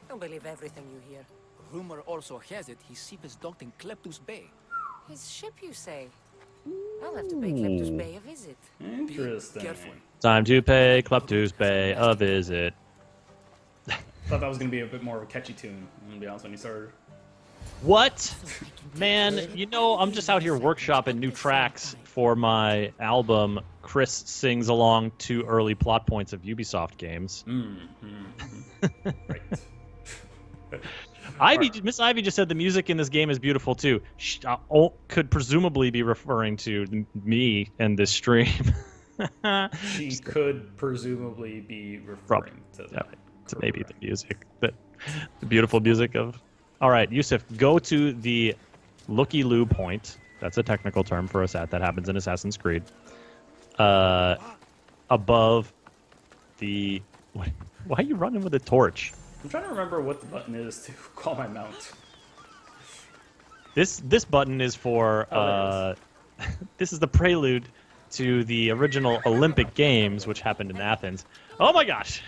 J: Don't believe everything you hear.
C: Rumor also has it his ship is docked in Kleptus Bay.
J: His ship, you say? I'll have to pay Kleptus Bay a visit.
I: Interesting.
C: Careful.
H: Time to pay Kleptus Bay a visit.
I: Thought that was going to be a bit more of a catchy tune, I'm going to be honest, when you started.
H: What? Man, you know, I'm just out here workshopping new tracks for my album, Chris Sings Along to Early Plot Points of Ubisoft Games.
I: Right.
H: Miss Ivy just said the music in this game is beautiful too. She could presumably be referring to me and this stream.
I: She could presumably be referring to that.
H: To maybe the music, the beautiful music of... All right, Yusuf, go to the looky-loo point. That's a technical term for a sat that happens in Assassin's Creed. Above the... Why are you running with a torch?
I: I'm trying to remember what the button is to call my mount.
H: This button is for... this is the prelude to the original Olympic Games, which happened in Athens. Oh my gosh!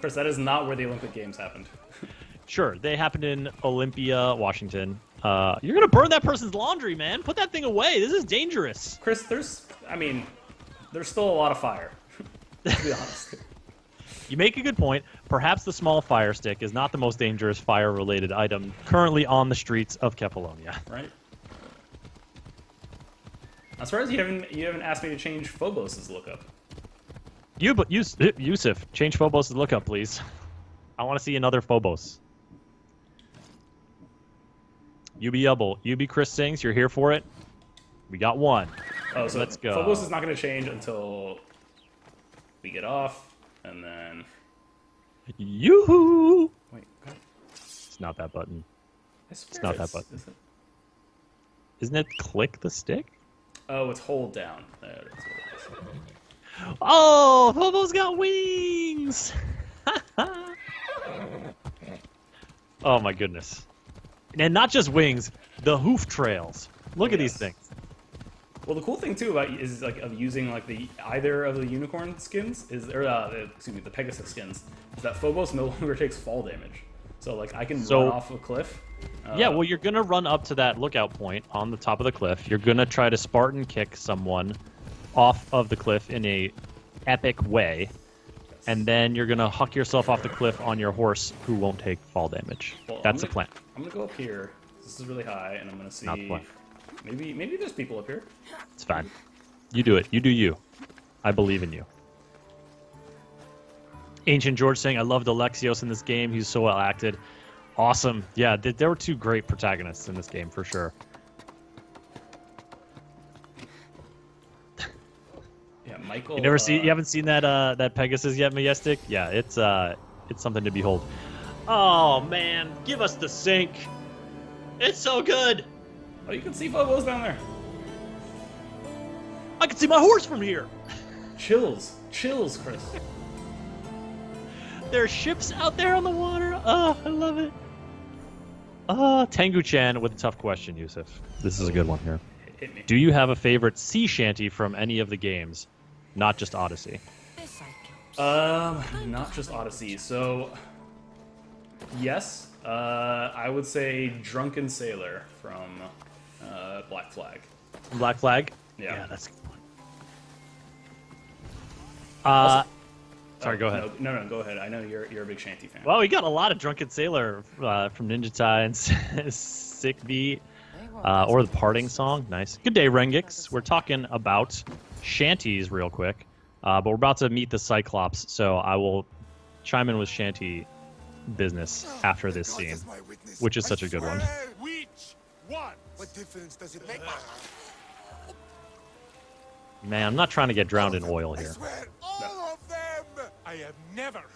I: Chris, that is not where the Olympic Games happened.
H: Sure, they happened in Olympia, Washington. You're gonna burn that person's laundry, man. Put that thing away. This is dangerous.
I: Chris, there's still a lot of fire, to be honest.
H: You make a good point. Perhaps the small fire stick is not the most dangerous fire-related item currently on the streets of Kephallonia.
I: Right. I'm surprised you haven't asked me to change Phobos' lookup.
H: Yusuf, change Phobos' lookup, please. I want to see another Phobos. UB Chris Sings, you're here for it? We got one.
I: Oh, so
H: let's go.
I: Phobos is not going to change until we get off, and then...
H: Yoo-hoo!
I: Wait, God.
H: It's not that button.
I: It's
H: not that button. Isn't it click the stick?
I: Oh, it's hold down. That's what it is.
H: Oh, Phobos got wings! Oh my goodness. And not just wings, the hoof trails. Look at these things.
I: Well, the cool thing too about is of using either of the unicorn skins the Pegasus skins is that Phobos no longer takes fall damage. So like I can run off a cliff.
H: Yeah, well, you're gonna run up to that lookout point on the top of the cliff. You're gonna try to Spartan kick someone off of the cliff in a epic way, and then you're gonna huck yourself off the cliff on your horse, who won't take fall damage.
I: Well,
H: That's the plan.
I: I'm gonna go up here. This is really high, and I'm gonna see.
H: Not the plan.
I: Maybe there's people up here.
H: It's fine. You do it. You do you. I believe in you. Ancient George saying, I loved Alexios in this game. He's so well acted. Awesome. Yeah, there were two great protagonists in this game for sure.
I: Yeah, Michael.
H: You haven't seen that Pegasus yet, Majestic? Yeah, it's something to behold. Oh man, give us the sync. It's so good.
I: Oh, you can see Phobos down there.
H: I can see my horse from here.
I: Chills, Chris.
H: There are ships out there on the water. Oh, I love it. Oh, Tengu-chan with a tough question, Yusuf. This is a good one here.
I: Hit me.
H: Do you have a favorite sea shanty from any of the games, not just Odyssey?
I: Not just Odyssey. So, yes, I would say Drunken Sailor from Black Flag.
H: Black Flag?
I: Yeah,
H: that's a good one. Sorry, go ahead.
I: No, go ahead. I know you're a big Shanty fan.
H: Well, we got a lot of Drunken Sailor from Ninja Tines, Sick Beat, or the Parting Song. Nice. Good day, Rengix. We're talking about shanties real quick, but we're about to meet the Cyclops, so I will chime in with shanty business after this scene, which is such a good one.
K: Which one? What difference does it make?
H: Man, I'm not trying to get drowned in oil here.
K: All of them! I have never heard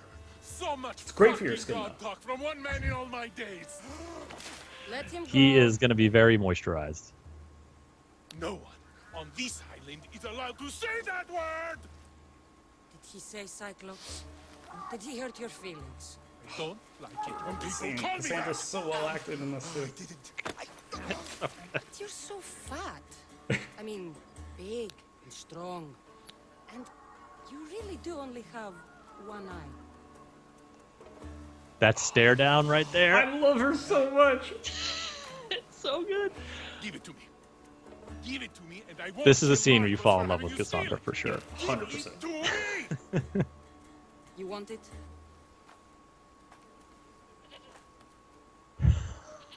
K: so much
I: It's great for your skin,
K: God talk from one man in all my days.
A: Let him
H: He
A: go.
H: is going to be very moisturized.
K: No one on this island is allowed to say that word!
J: Did he say Cyclops? Did he hurt your feelings?
K: I don't like it when people call me
I: Cassandra's
K: that.
I: so well acted in this too.
J: You're so fat. I mean, big and strong. And you really do only have one eye.
H: That stare down right there.
I: I love her so much.
H: It's so good.
K: Give it to me. Give it to me and I won't
H: This is a
K: say
H: scene where
K: Markos
H: you fall in
K: for
H: love
K: having
H: with
K: you steal
H: Cassandra
K: it.
H: for sure.
I: 100%.
K: To me!
J: You want it?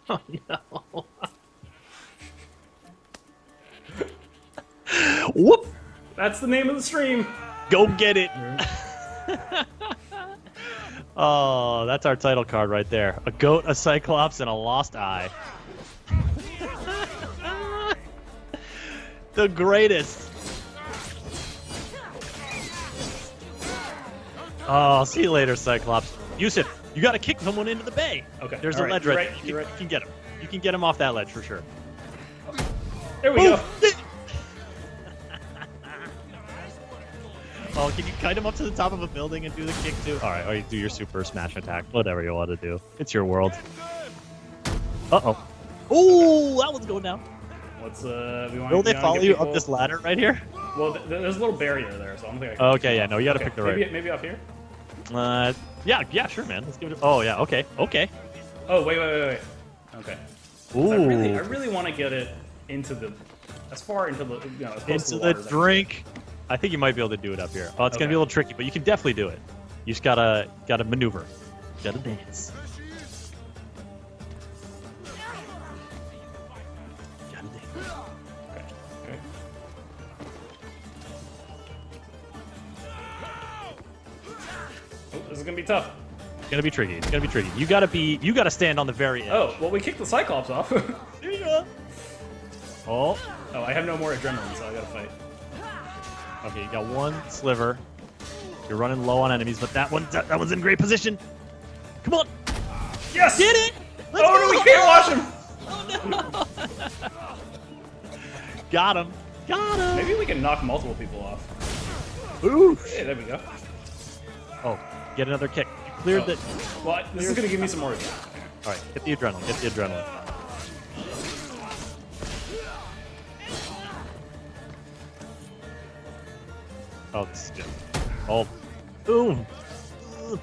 H: Oh no. Whoop!
I: That's the name of the stream.
H: Go get it. Oh, that's our title card right there. A goat, a Cyclops, and a lost eye. The greatest. Oh, see you later, Cyclops. Yusuf, you gotta kick someone into the bay.
I: Okay.
H: There's
I: all
H: a ledge
I: you're
H: right
I: right.
H: there.
I: You're
H: You
I: right.
H: can get him. You can get him off that ledge for sure.
I: There we go.
H: Oh, can you kite him up to the top of a building and do the kick too? All right, or you do your super smash attack. Whatever you want to do. It's your world. Uh-oh. Ooh, that one's going down.
I: Let's we want.
H: Will they
I: we wanna
H: follow
I: get
H: you
I: people-
H: up this ladder right here?
I: Well, there's a little barrier there, so I don't think I can.
H: Okay, yeah, no, you gotta pick the right.
I: Maybe up here.
H: Yeah, sure, man. Let's give it. Oh, yeah, okay.
I: Oh, wait. Okay.
H: Ooh.
I: I really want to get it into the, as far into the, as close to
H: Into
I: the
H: the
I: water as I can.
H: drink. I think you might be able to do it up here. Oh, it's gonna
I: Okay.
H: be a little tricky, but you can definitely do it. You just gotta maneuver. Gotta dance. Gotta dance.
I: Okay. Oh, this is gonna be tough.
H: It's gonna be tricky. It's gonna be tricky. You gotta stand on the very edge.
I: Oh, well, we kicked the Cyclops off.
H: There you go. Oh.
I: Oh, I have no more adrenaline, so I gotta fight.
H: Okay, you got one sliver. You're running low on enemies, but that one's in great position. Come on.
I: Yes!
H: Get it!
I: Oh no, we can't watch him!
H: Oh no! Got him.
I: Maybe we can knock multiple people off.
H: Ooh.
I: Hey, there we go.
H: Oh, get another kick. You cleared the.
I: Well, this is gonna give me some more.
H: All right, get the adrenaline. Get the adrenaline. Oh, this is good. Oh, boom.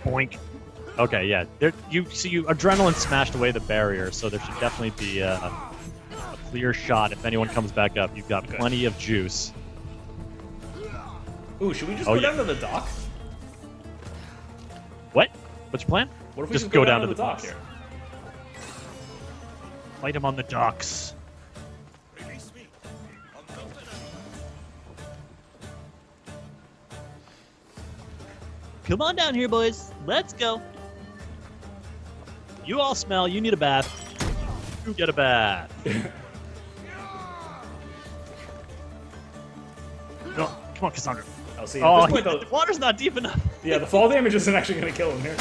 H: Boink. Okay, yeah. You adrenaline smashed away the barrier, so there should definitely be a clear shot if anyone comes back up. You've got plenty of juice.
I: Ooh, should we just go down to the dock?
H: What? What's your plan?
I: What if we
H: just go down to the
I: dock
H: docks
I: here?
H: Fight him on the docks. Come on down here, boys. Let's go. You all smell. You need a bath. You get a bath. No, come on, Cassandra.
I: I'll see.
H: Oh, the water's not deep enough.
I: Yeah, the fall damage isn't actually going to kill him here.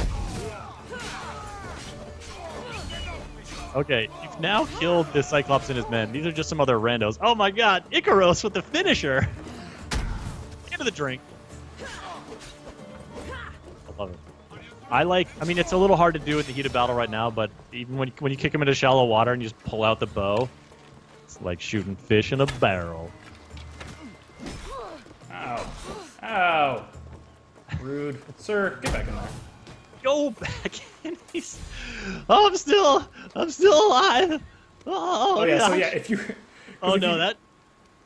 H: Okay, you've now killed the Cyclops and his men. These are just some other randos. Oh my god, Icaros with the finisher. Into the drink. I love it. I mean, it's a little hard to do in the heat of battle right now, but even when you kick him into shallow water and you just pull out the bow, it's like shooting fish in a barrel.
I: Ow. Ow. Rude. Sir, get back in there.
H: Go back in. Oh, I'm still alive. Oh
I: yeah,
H: gosh.
I: so yeah, if you...
H: Oh no, that...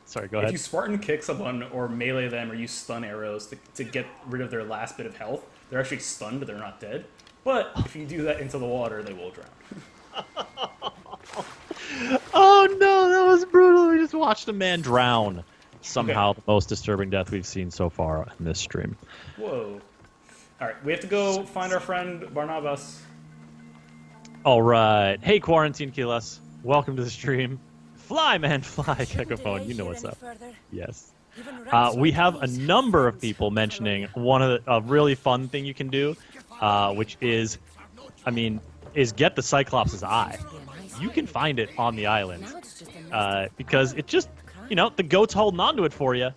H: Sorry, go ahead.
I: If you Spartan kick someone or melee them or use stun arrows to get rid of their last bit of health, they're actually stunned, they're not dead. But if you do that into the water, they will drown.
H: Oh no, that was brutal. We just watched a man drown. Somehow the most disturbing death we've seen so far in this stream.
I: Whoa. Alright, we have to go find our friend Barnabas.
H: Alright. Hey, Quarantine Kilas. Welcome to the stream. Fly, man, fly, Kephallonia. You know what's up. Yes. We have a number of people mentioning a really fun thing you can do, which is, is get the Cyclops' eye. You can find it on the island, because it just, the goat's holding on to it for you.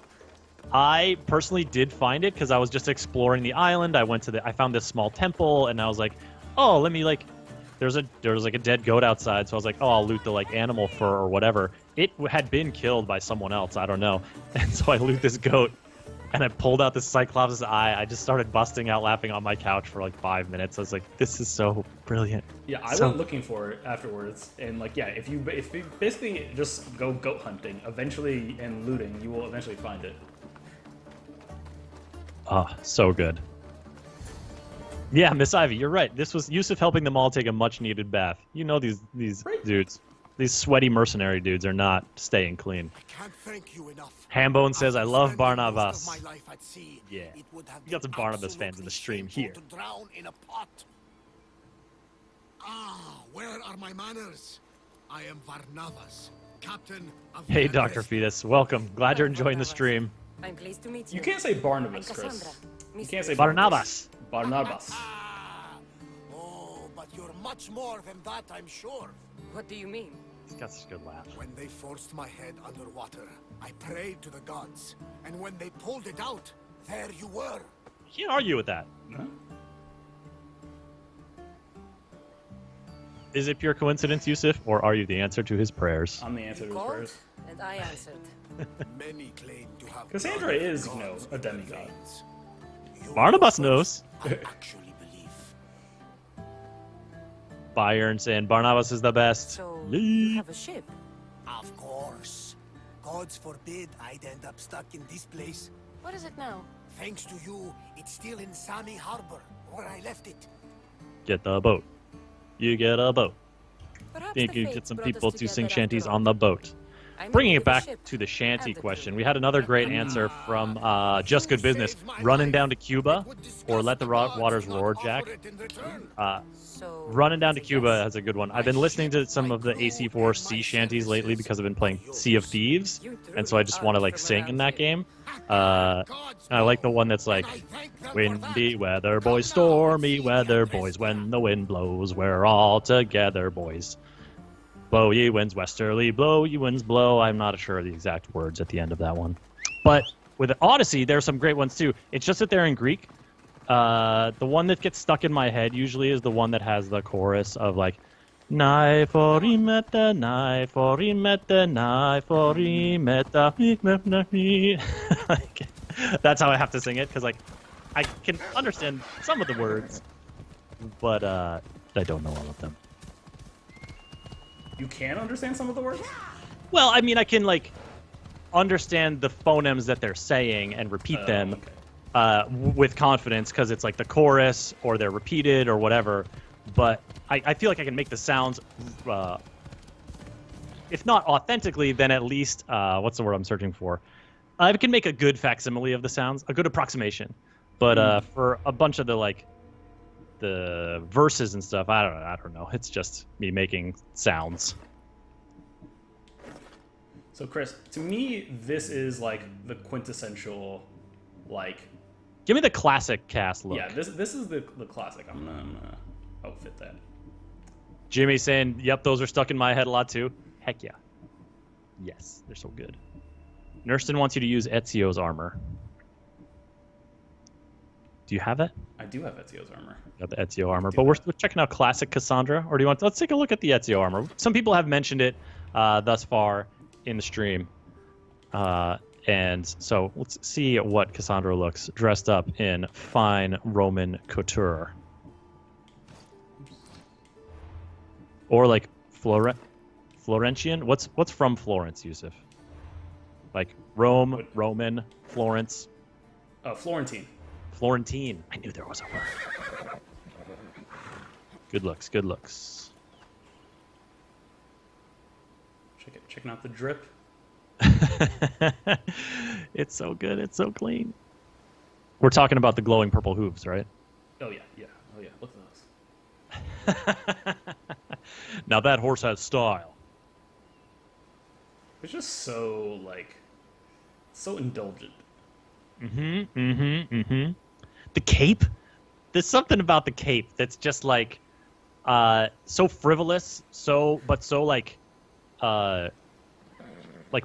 H: I personally did find it because I was just exploring the island. I found this small temple, and I was like, oh, let me there was a dead goat outside, so I was like, oh, I'll loot the animal fur or whatever. It had been killed by someone else, I don't know. And so I loot this goat, and I pulled out the Cyclops' eye. I just started busting out laughing on my couch for 5 minutes. I was like, this is so brilliant.
I: Yeah, I went looking for it afterwards, and if you basically just go goat hunting eventually and looting, you will eventually find it.
H: Ah, so good. Yeah, Miss Ivy, you're right. This was Yusuf helping them all take a much-needed bath. These dudes, these sweaty mercenary dudes are not staying clean.
K: I can't thank you enough.
H: Hambone says, I love Barnabas. Yeah,
K: It would have
H: we got some Barnabas fans in the stream here.
K: to drown in a pot. Ah, where are my manners? I am Barnabas, captain of
H: Hey,
K: the
H: Dr. Fetus, welcome. Glad you're enjoying the stream.
A: I'm pleased to meet you.
I: You can't say Barnabas, Chris. You can't say
H: Barnabas.
I: Barnabas.
K: Oh, but you're much more than that, I'm sure.
A: What do you mean?
H: He's got such a good laugh.
K: When they forced my head underwater, I prayed to the gods. And when they pulled it out, there you were.
H: You can't argue with that.
I: No?
H: Is it pure coincidence, Yusuf, or are you the answer to his prayers?
I: I'm the answer to his prayers.
A: And I answered.
K: Many claim to have
I: Cassandra is, a demigod.
H: Barnabas knows.
K: I actually believe.
H: Bayern saying Barnabas is the best.
A: So, you have a ship?
K: Of course. Gods forbid I'd end up stuck in this place.
A: What is it now?
K: Thanks to you, it's still in Sami Harbor, where I left it.
H: Get the boat. You get a boat.
A: Perhaps
H: Think
A: the
H: you
A: fates
H: get some
A: brought us
H: people to sing
A: together
H: shanties
A: after all.
H: on the boat.
A: I'm
H: Bringing
A: with
H: it
A: the
H: back
A: ship
H: to the shanty
A: and the
H: question,
A: crew.
H: we had another great answer from Just Good Business. Running down to Cuba, or let the waters roar, Jack. Running down to Cuba has a good one. I've been listening to some of the AC4 sea shanties lately because I've been playing Sea of Thieves, and so I just want to sing in that game. And I like the one that's windy weather, boys, stormy weather, boys, when the wind blows, we're all together, boys. Blow ye winds westerly, blow ye winds blow. I'm not sure of the exact words at the end of that one. But with Odyssey, there's some great ones too. It's just that they're in Greek. The one that gets stuck in my head usually is the one that has the chorus of Nai forimeta, nai forimeta, nai forimeta. That's how I have to sing it, because I can understand some of the words. but I don't know all of them.
I: You can understand some of the words?
H: Well, I mean, I can like understand the phonemes that they're saying and repeat them with confidence because it's like the chorus or they're repeated or whatever. But I feel like I can make the sounds, if not authentically, then at least what's the word I'm searching for? I can make a good facsimile of the sounds, a good approximation. But for a bunch of the verses and stuff, I don't know. It's just me making sounds.
I: So Chris, to me, this is like the quintessential, like.
H: Give me the classic cast look.
I: Yeah, this is the classic. I'm gonna outfit that.
H: Jimmy saying, "Yep, those are stuck in my head a lot too." Heck yeah. Yes, they're so good. Nurston wants you to use Ezio's armor. Do you have it?
I: I do have Ezio's armor.
H: Got the Ezio armor, but we're checking out classic Cassandra. Or do you want? Let's take a look at the Ezio armor. Some people have mentioned it thus far in the stream, and so let's see what Cassandra looks dressed up in fine Roman couture, or like Florentian. What's from Florence, Yusuf? Like Rome, Roman, Florence.
I: Florentine.
H: Florentine. I knew there was a word. Good looks. Good looks.
I: Checking out the drip.
H: It's so good. It's so clean. We're talking about the glowing purple hooves, right?
I: Oh yeah. Oh yeah. Look at those.
H: Now that horse has style.
I: It's just so so indulgent.
H: The cape. There's something about the cape that's just like so frivolous, so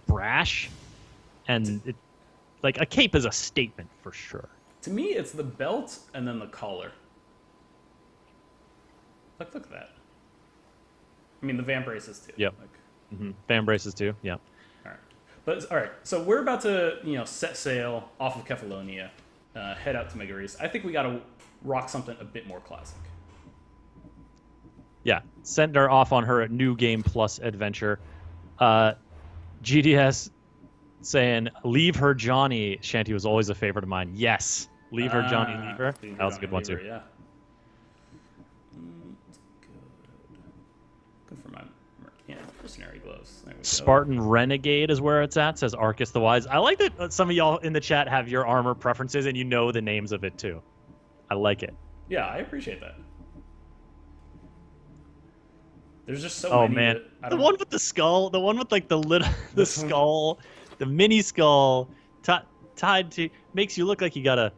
H: brash, and it, like a cape is a statement for sure.
I: To me, it's the belt and then the collar. Look at that. I mean, the van braces too.
H: Yep. Fan braces too. Yep.
I: All right. So we're about to set sail off of Kephallonia, head out to Megaris. I think we got to rock something a bit more classic.
H: Yeah, send her off on her new game plus adventure. GDS saying, "Leave her, Johnny." Shanty was always a favorite of mine. Yes, leave her, Johnny. Leave her. That was a good one too.
I: Yeah. Good for my mercenary gloves. There we go.
H: Spartan Renegade is where it's at. Says Arcus the Wise. I like that some of y'all in the chat have your armor preferences and you know the names of it too. I like it.
I: Yeah, I appreciate that. There's just so
H: many.
I: Oh man,
H: the one with the skull, the one with like the skull, the mini skull tied to makes you look like you gotta.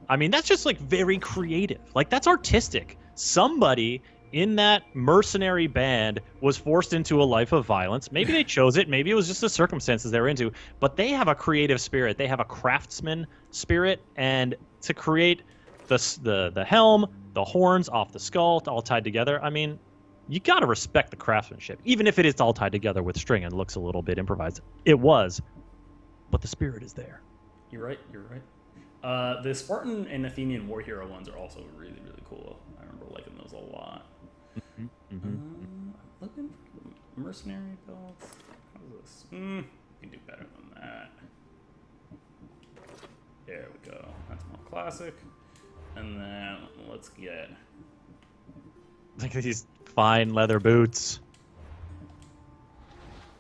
H: I mean, that's just like very creative. Like that's artistic. Somebody in that mercenary band was forced into a life of violence. Maybe they chose it. Maybe it was just the circumstances they were into. But they have a creative spirit. They have a craftsman spirit, and to create the helm, the horns off the skull, all tied together. I mean, you got to respect the craftsmanship, even if it is all tied together with string and looks a little bit improvised. It was, but the spirit is there.
I: You're right. The Spartan and Athenian war hero ones are also really, really cool. I remember liking those a lot. I'm looking for the mercenary belts. How's this? We can do better than that. There we go. That's more classic. And then let's get...
H: Look at these fine leather boots.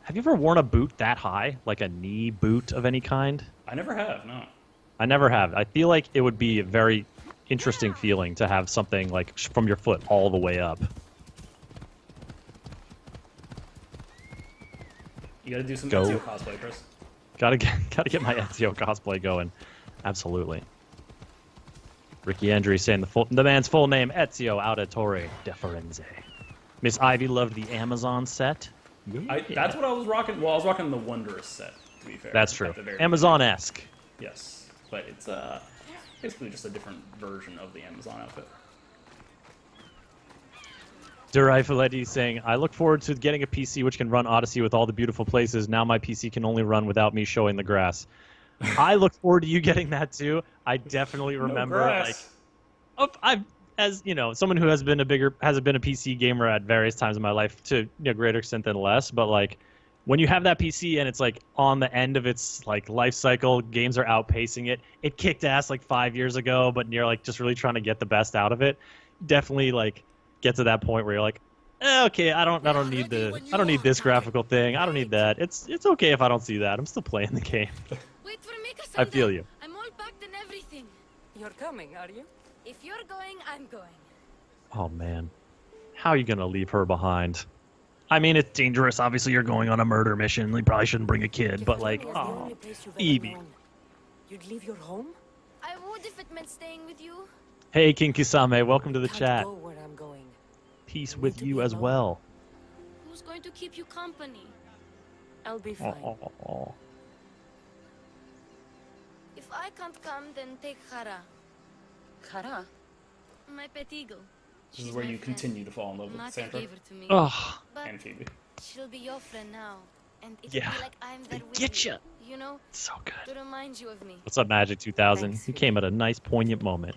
H: Have you ever worn a boot that high? Like a knee boot of any kind?
I: I never have, no.
H: I never have. I feel like it would be a very interesting feeling to have something like from your foot all the way up.
I: You gotta do some Ezio cosplay, Chris.
H: Gotta get my Ezio cosplay going. Absolutely. Ricky Andrews saying the man's full name, Ezio Auditore de Firenze. Miss Ivy loved the Amazon set.
I: That's what I was rocking. Well, I was rocking the Wondrous set, to be fair.
H: That's true. Amazon-esque.
I: Yes, but it's basically just a different version of the Amazon outfit.
H: Duraifoletti saying, I look forward to getting a PC which can run Odyssey with all the beautiful places. Now my PC can only run without me showing the grass. I look forward to you getting that too. I definitely remember, as you know, someone who has been a PC gamer at various times in my life to greater extent than less, but like when you have that PC and it's like on the end of its like life cycle, games are outpacing it. It kicked ass like 5 years ago, but you're like just really trying to get the best out of it. Definitely like get to that point where you're like, okay, I don't need this graphical thing. I don't need that. It's okay if I don't see that. I'm still playing the game.
E: Wait for me,
H: I feel you.
E: I'm all packed and everything.
J: You're coming, are you?
E: If you're going, I'm going.
H: Oh man, how are you gonna leave her behind? I mean, it's dangerous. Obviously, you're going on a murder mission. You probably shouldn't bring a kid, but like, oh, Phoebe.
J: You'd leave your home?
E: I would if it meant staying with you.
H: Hey, King Kisame, welcome to the
J: Can't
H: chat.
J: go where I'm going.
H: Peace with you as well.
E: Who's going to keep you company?
J: I'll be fine.
H: Oh.
E: If I can't come, then take Hara,
J: Kara?
E: my pet eagle.
I: This is
E: She's
I: where
E: my
I: you
E: friend.
I: continue to fall in love with
E: Mata
I: Sandra
E: gave her to me.
H: Ugh.
E: But
I: and Phoebe.
E: she'll be your friend now, and it'll
H: Yeah.
E: be like I'm there with
H: Get
E: you.
H: ya.
E: You know,
H: So good.
E: to remind you of me.
H: What's up, Magic 2000?
J: Thanks,
H: You came at a nice, poignant moment.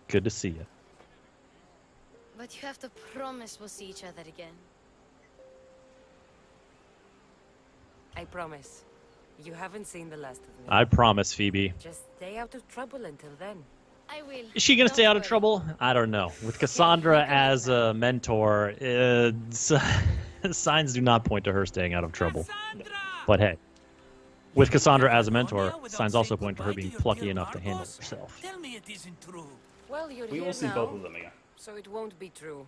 H: Good to see you.
E: But you have to promise we'll see each other again.
J: I promise. You haven't seen the last of me.
H: I promise, Phoebe.
J: Just stay out of trouble until then.
E: I will.
H: Is she gonna
E: Don't
H: stay out of
E: worry.
H: trouble? I don't know. With Cassandra as a mentor, signs do not point to her staying out of trouble. But hey, with Cassandra as a mentor, signs also point to her being plucky enough to handle herself.
B: Tell me it isn't true.
J: Well, you're
I: We
J: here
I: will see
J: now,
I: both of them again.
J: so it won't be true.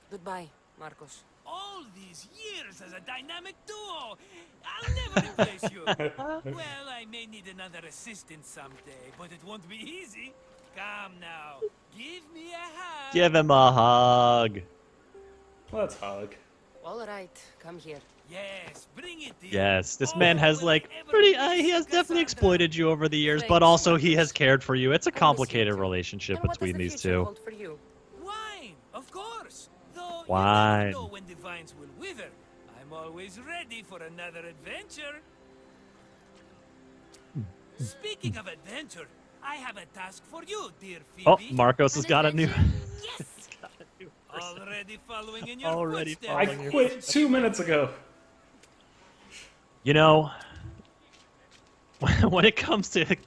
J: Goodbye, Markos.
B: All these years as a dynamic duo, I'll never replace you. Well, I may need another assistant someday, but it won't be easy. Come now, give me a hug.
H: Give him a hug.
I: Let's hug.
J: All right, come here.
B: Yes, bring it in.
H: Yes, this man has like he has definitely exploited you over the years, but also he has cared for you. It's a complicated relationship
J: And what does
H: between
J: the
H: these
J: future
H: two.
J: hold for you?
B: Wine, of course. Though
H: Wine.
B: you never know when the vines will wither. I'm always ready for another adventure. Speaking of adventure, I have a task for you, dear Phoebe.
H: Oh, Markos has got a new.
B: Yes.
H: got a new person.
B: Already following in your
H: Already
B: footsteps.
I: I
H: following
I: quit 2 minutes ago.
H: You know, when it comes to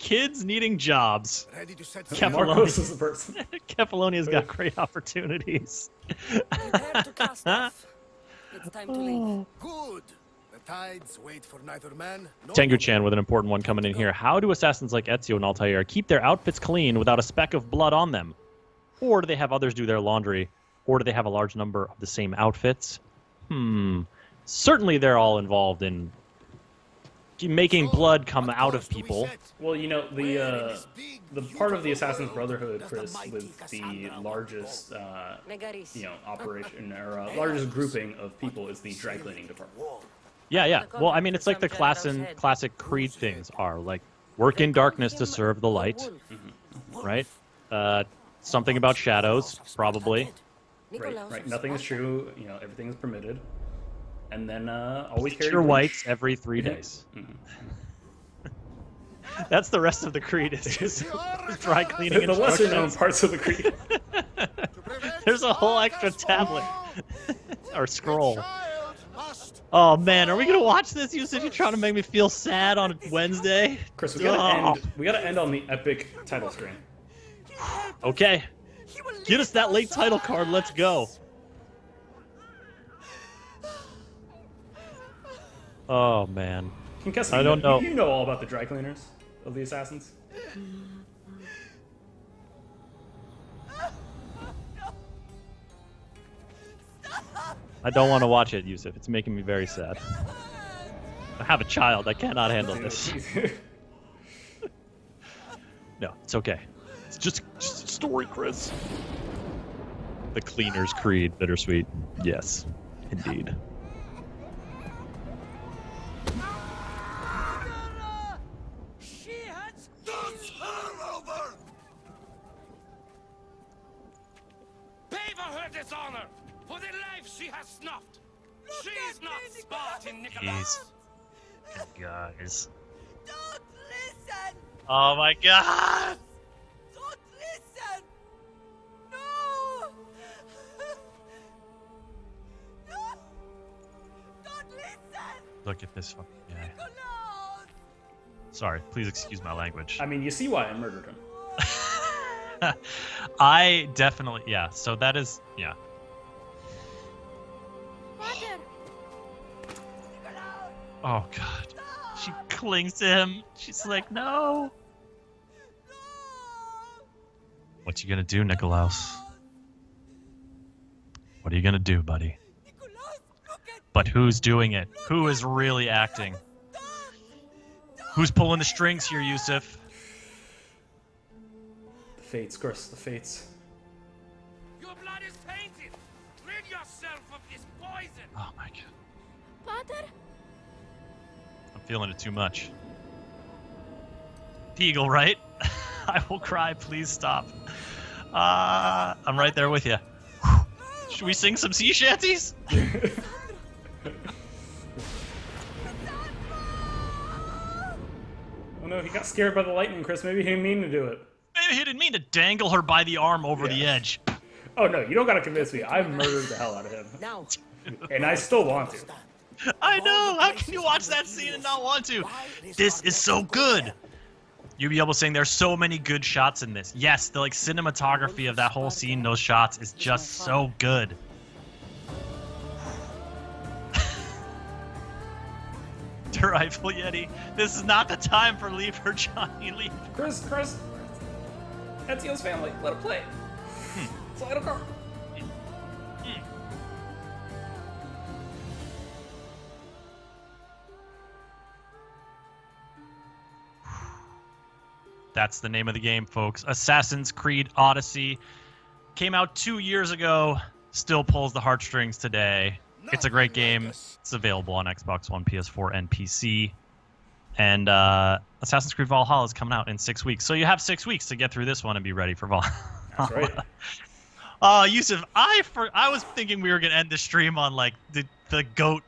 H: kids needing jobs,
K: Ready to set
I: Markos is the person.
H: Kephallonia's got great opportunities.
J: Prepare to cast off. It's time to leave.
K: Good. The tides wait for neither man nor
H: Tengu-chan with an important one coming in here. How do assassins like Ezio and Altair keep their outfits clean without a speck of blood on them? Or do they have others do their laundry? Or do they have a large number of the same outfits? Certainly they're all involved in making blood come out of people.
I: Well, you know, the part of the Assassin's Brotherhood, Chris, with the largest, operation or largest grouping of people is the dry cleaning department.
H: Yeah. Well, I mean, it's like the classic Creed things are like work in darkness to serve the light, right? Something about shadows, probably.
I: Right. Nothing is true. You know, everything is permitted. And then always carry
H: your
I: bleach.
H: whites every 3 days. That's the rest of the Creed. Is just dry cleaning.
I: The lesser known parts of the Creed.
H: There's a whole extra tablet or scroll. Oh man, are we gonna watch this? You said you're trying to make me feel sad on Wednesday.
I: Chris, we gotta end on the epic title screen.
H: Okay, get us that late title card. Let's go. Oh man,
I: I
H: don't know.
I: You know all about the dry cleaners of the Assassins.
H: I don't want to watch it, Yusuf. It's making me very sad. I have a child. I cannot handle this. No, it's okay. It's just a story, Chris. The Cleaner's Creed, bittersweet. Yes, indeed.
N: Pay for her dishonor, for the life she has snuffed. She's not Spartan, Nicholas.
H: Jeez. Guys.
N: Don't listen.
H: Oh my god!
N: Don't listen.
H: Look at this fucking guy. Sorry, please excuse my language.
I: I mean, you see why I murdered him.
H: I definitely, yeah. So that is, yeah. Oh God, she clings to him. She's like, no. What you gonna do, Nikolaus? What are you gonna do, buddy? But who's doing it? Who is really acting? Who's pulling the strings here, Yusuf?
I: The fates, Chris, the fates.
N: Your blood is tainted. Rid yourself of this poison.
H: Oh my God.
F: Pater?
H: I'm feeling it too much. Eagle, right? I will cry. Please stop. I'm right there with you. Should we sing some sea shanties?
I: Oh no, he got scared by the lightning, Chris. Maybe he didn't mean to do it.
H: Maybe he didn't mean to dangle her by the arm over the edge.
I: Oh no, you don't gotta convince me. I murdered the hell out of him.
J: Now,
I: And I still want to.
H: I know! How can you watch that scene and not want to? This is so good! You'll be able to saying there's so many good shots in this. Yes, the like cinematography of that whole scene, those shots, is just so good. Delightful Yeti. This is not the time for leave her, Johnny. Leave.
I: Chris. Ezio's family. Let it play. Slide a car.
H: That's the name of the game, folks. Assassin's Creed Odyssey. Came out 2 years ago. Still pulls the heartstrings today. It's a great game. It's available on Xbox One, PS4, and PC. And Assassin's Creed Valhalla is coming out in 6 weeks. So you have 6 weeks to get through this one and be ready for Valhalla.
I: That's right.
H: Yusuf, I was thinking we were going to end the stream on like the goat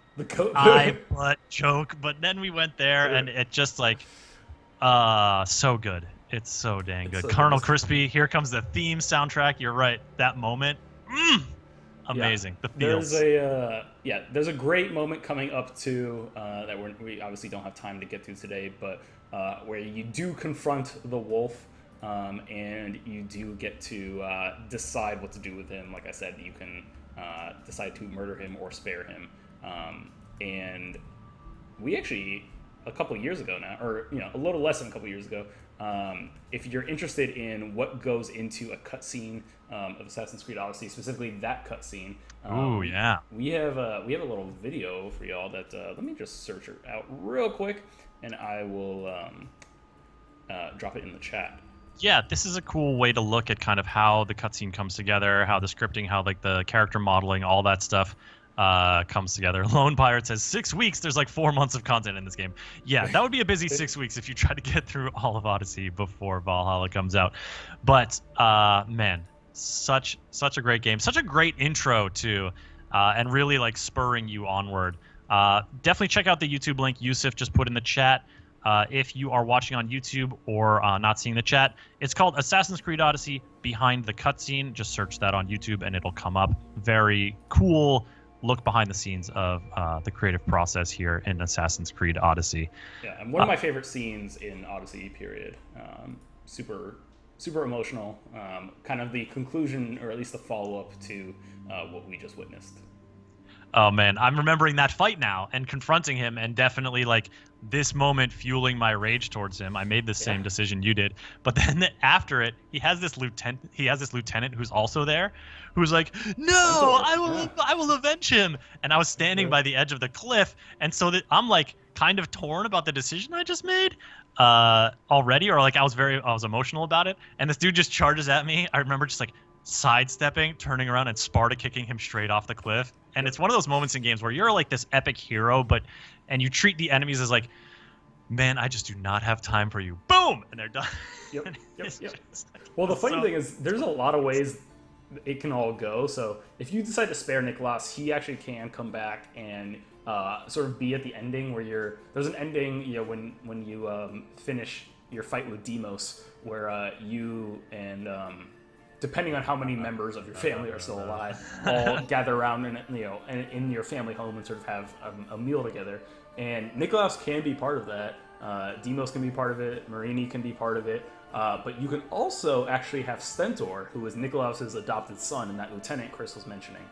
I: eye
H: butt joke, but then we went there and it just like so good. It's so dang good.
I: So
H: Colonel
I: good.
H: Crispy, here comes the theme soundtrack. You're right. That moment. Amazing.
I: Yeah.
H: The feels.
I: There's a great moment coming up to that we obviously don't have time to get to today, but where you do confront the wolf, and you do get to decide what to do with him. Like I said, you can decide to murder him or spare him. And we actually, a couple years ago now, or a little less than a couple years ago, if you're interested in what goes into a cutscene of Assassin's Creed Odyssey, specifically that cutscene,
H: oh yeah,
I: we have a little video for y'all that let me just search it out real quick, and I will drop it in the chat.
H: Yeah, this is a cool way to look at kind of how the cutscene comes together, how the scripting, how like the character modeling, all that stuff comes together. Lone Pirate says 6 weeks. There's like 4 months of content in this game. Yeah, that would be a busy 6 weeks if you try to get through all of Odyssey before Valhalla comes out. But man, such a great game, such a great intro too, and really like spurring you onward. Definitely check out the YouTube link Yusuf just put in the chat. If you are watching on YouTube or not seeing the chat, it's called Assassin's Creed Odyssey Behind the Cutscene. Just search that on YouTube and it'll come up. Very cool look behind the scenes of the creative process here in Assassin's Creed Odyssey.
I: Yeah, and one of my favorite scenes in Odyssey, period. Super emotional. Kind of the conclusion, or at least the follow-up to what we just witnessed.
H: Oh man, I'm remembering that fight now and confronting him, and definitely like this moment fueling my rage towards him. I made the same decision you did, but then after it, he has this lieutenant who's also there, who's like, "No, I will avenge him." And I was standing by the edge of the cliff, and so that I'm like kind of torn about the decision I just made already, or like I was emotional about it. And this dude just charges at me. I remember just like sidestepping, turning around, and Sparta kicking him straight off the cliff. And it's one of those moments in games where you're like this epic hero, and you treat the enemies as like, man, I just do not have time for you. Boom! And they're done.
I: Yep. Well, the funny thing is, there's a lot of ways it can all go. So if you decide to spare Nicholas, he actually can come back and sort of be at the ending where there's an ending, when you finish your fight with Deimos, where you and depending on how many members of your family are still alive, all gather around in your family home and sort of have a meal together. And Nikolaos can be part of that. Demos can be part of it. Marini can be part of it. But you can also actually have Stentor, who is Nikolaos' adopted son, and that lieutenant Chris was mentioning.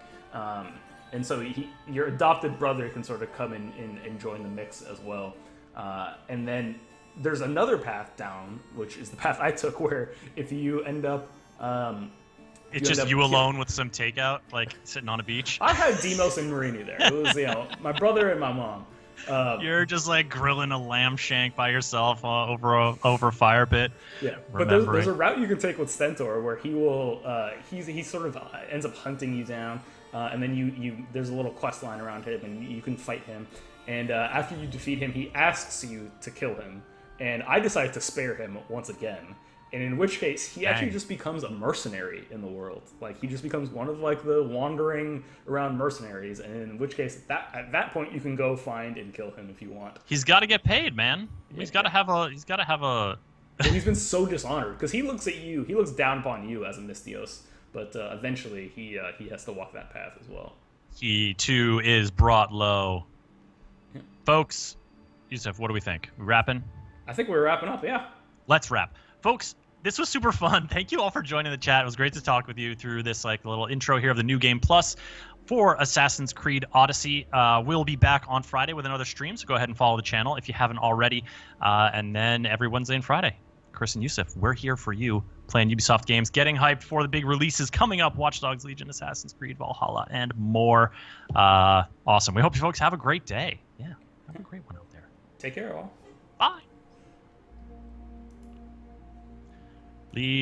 I: And so your adopted brother can sort of come in and join the mix as well. And then there's another path down, which is the path I took, where if you end up...
H: it's just you alone with some takeout, like sitting on a beach?
I: I had Demos and Marini there. It was, my brother and my mom.
H: You're just like grilling a lamb shank by yourself over a fire pit.
I: Yeah, but there's a route you can take with Stentor where he will he sort of ends up hunting you down, and then there's a little quest line around him, and you can fight him. And after you defeat him, he asks you to kill him, and I decided to spare him once again. And in which case, he actually just becomes a mercenary in the world. Like, he just becomes one of, like, the wandering around mercenaries. And in which case, at that point, you can go find and kill him if you want.
H: He's got to get paid, man. He's got to have a...
I: And he's been so dishonored, because he looks at you, he looks down upon you as a Misthios. But eventually, he has to walk that path as well.
H: He, too, is brought low.
I: Yeah.
H: Folks, Yusuf, what do we think? We wrapping?
I: I think we're wrapping up, yeah.
H: Let's wrap. Folks, this was super fun. Thank you all for joining the chat. It was great to talk with you through this like little intro here of the New Game Plus for Assassin's Creed Odyssey. We'll be back on Friday with another stream, so go ahead and follow the channel if you haven't already. And then every Wednesday and Friday, Chris and Yusuf, we're here for you playing Ubisoft games, getting hyped for the big releases coming up, Watch Dogs Legion, Assassin's Creed Valhalla, and more. Awesome. We hope you folks have a great day. Yeah, have a great one out there.
I: Take care, all.
H: Bye. Leave.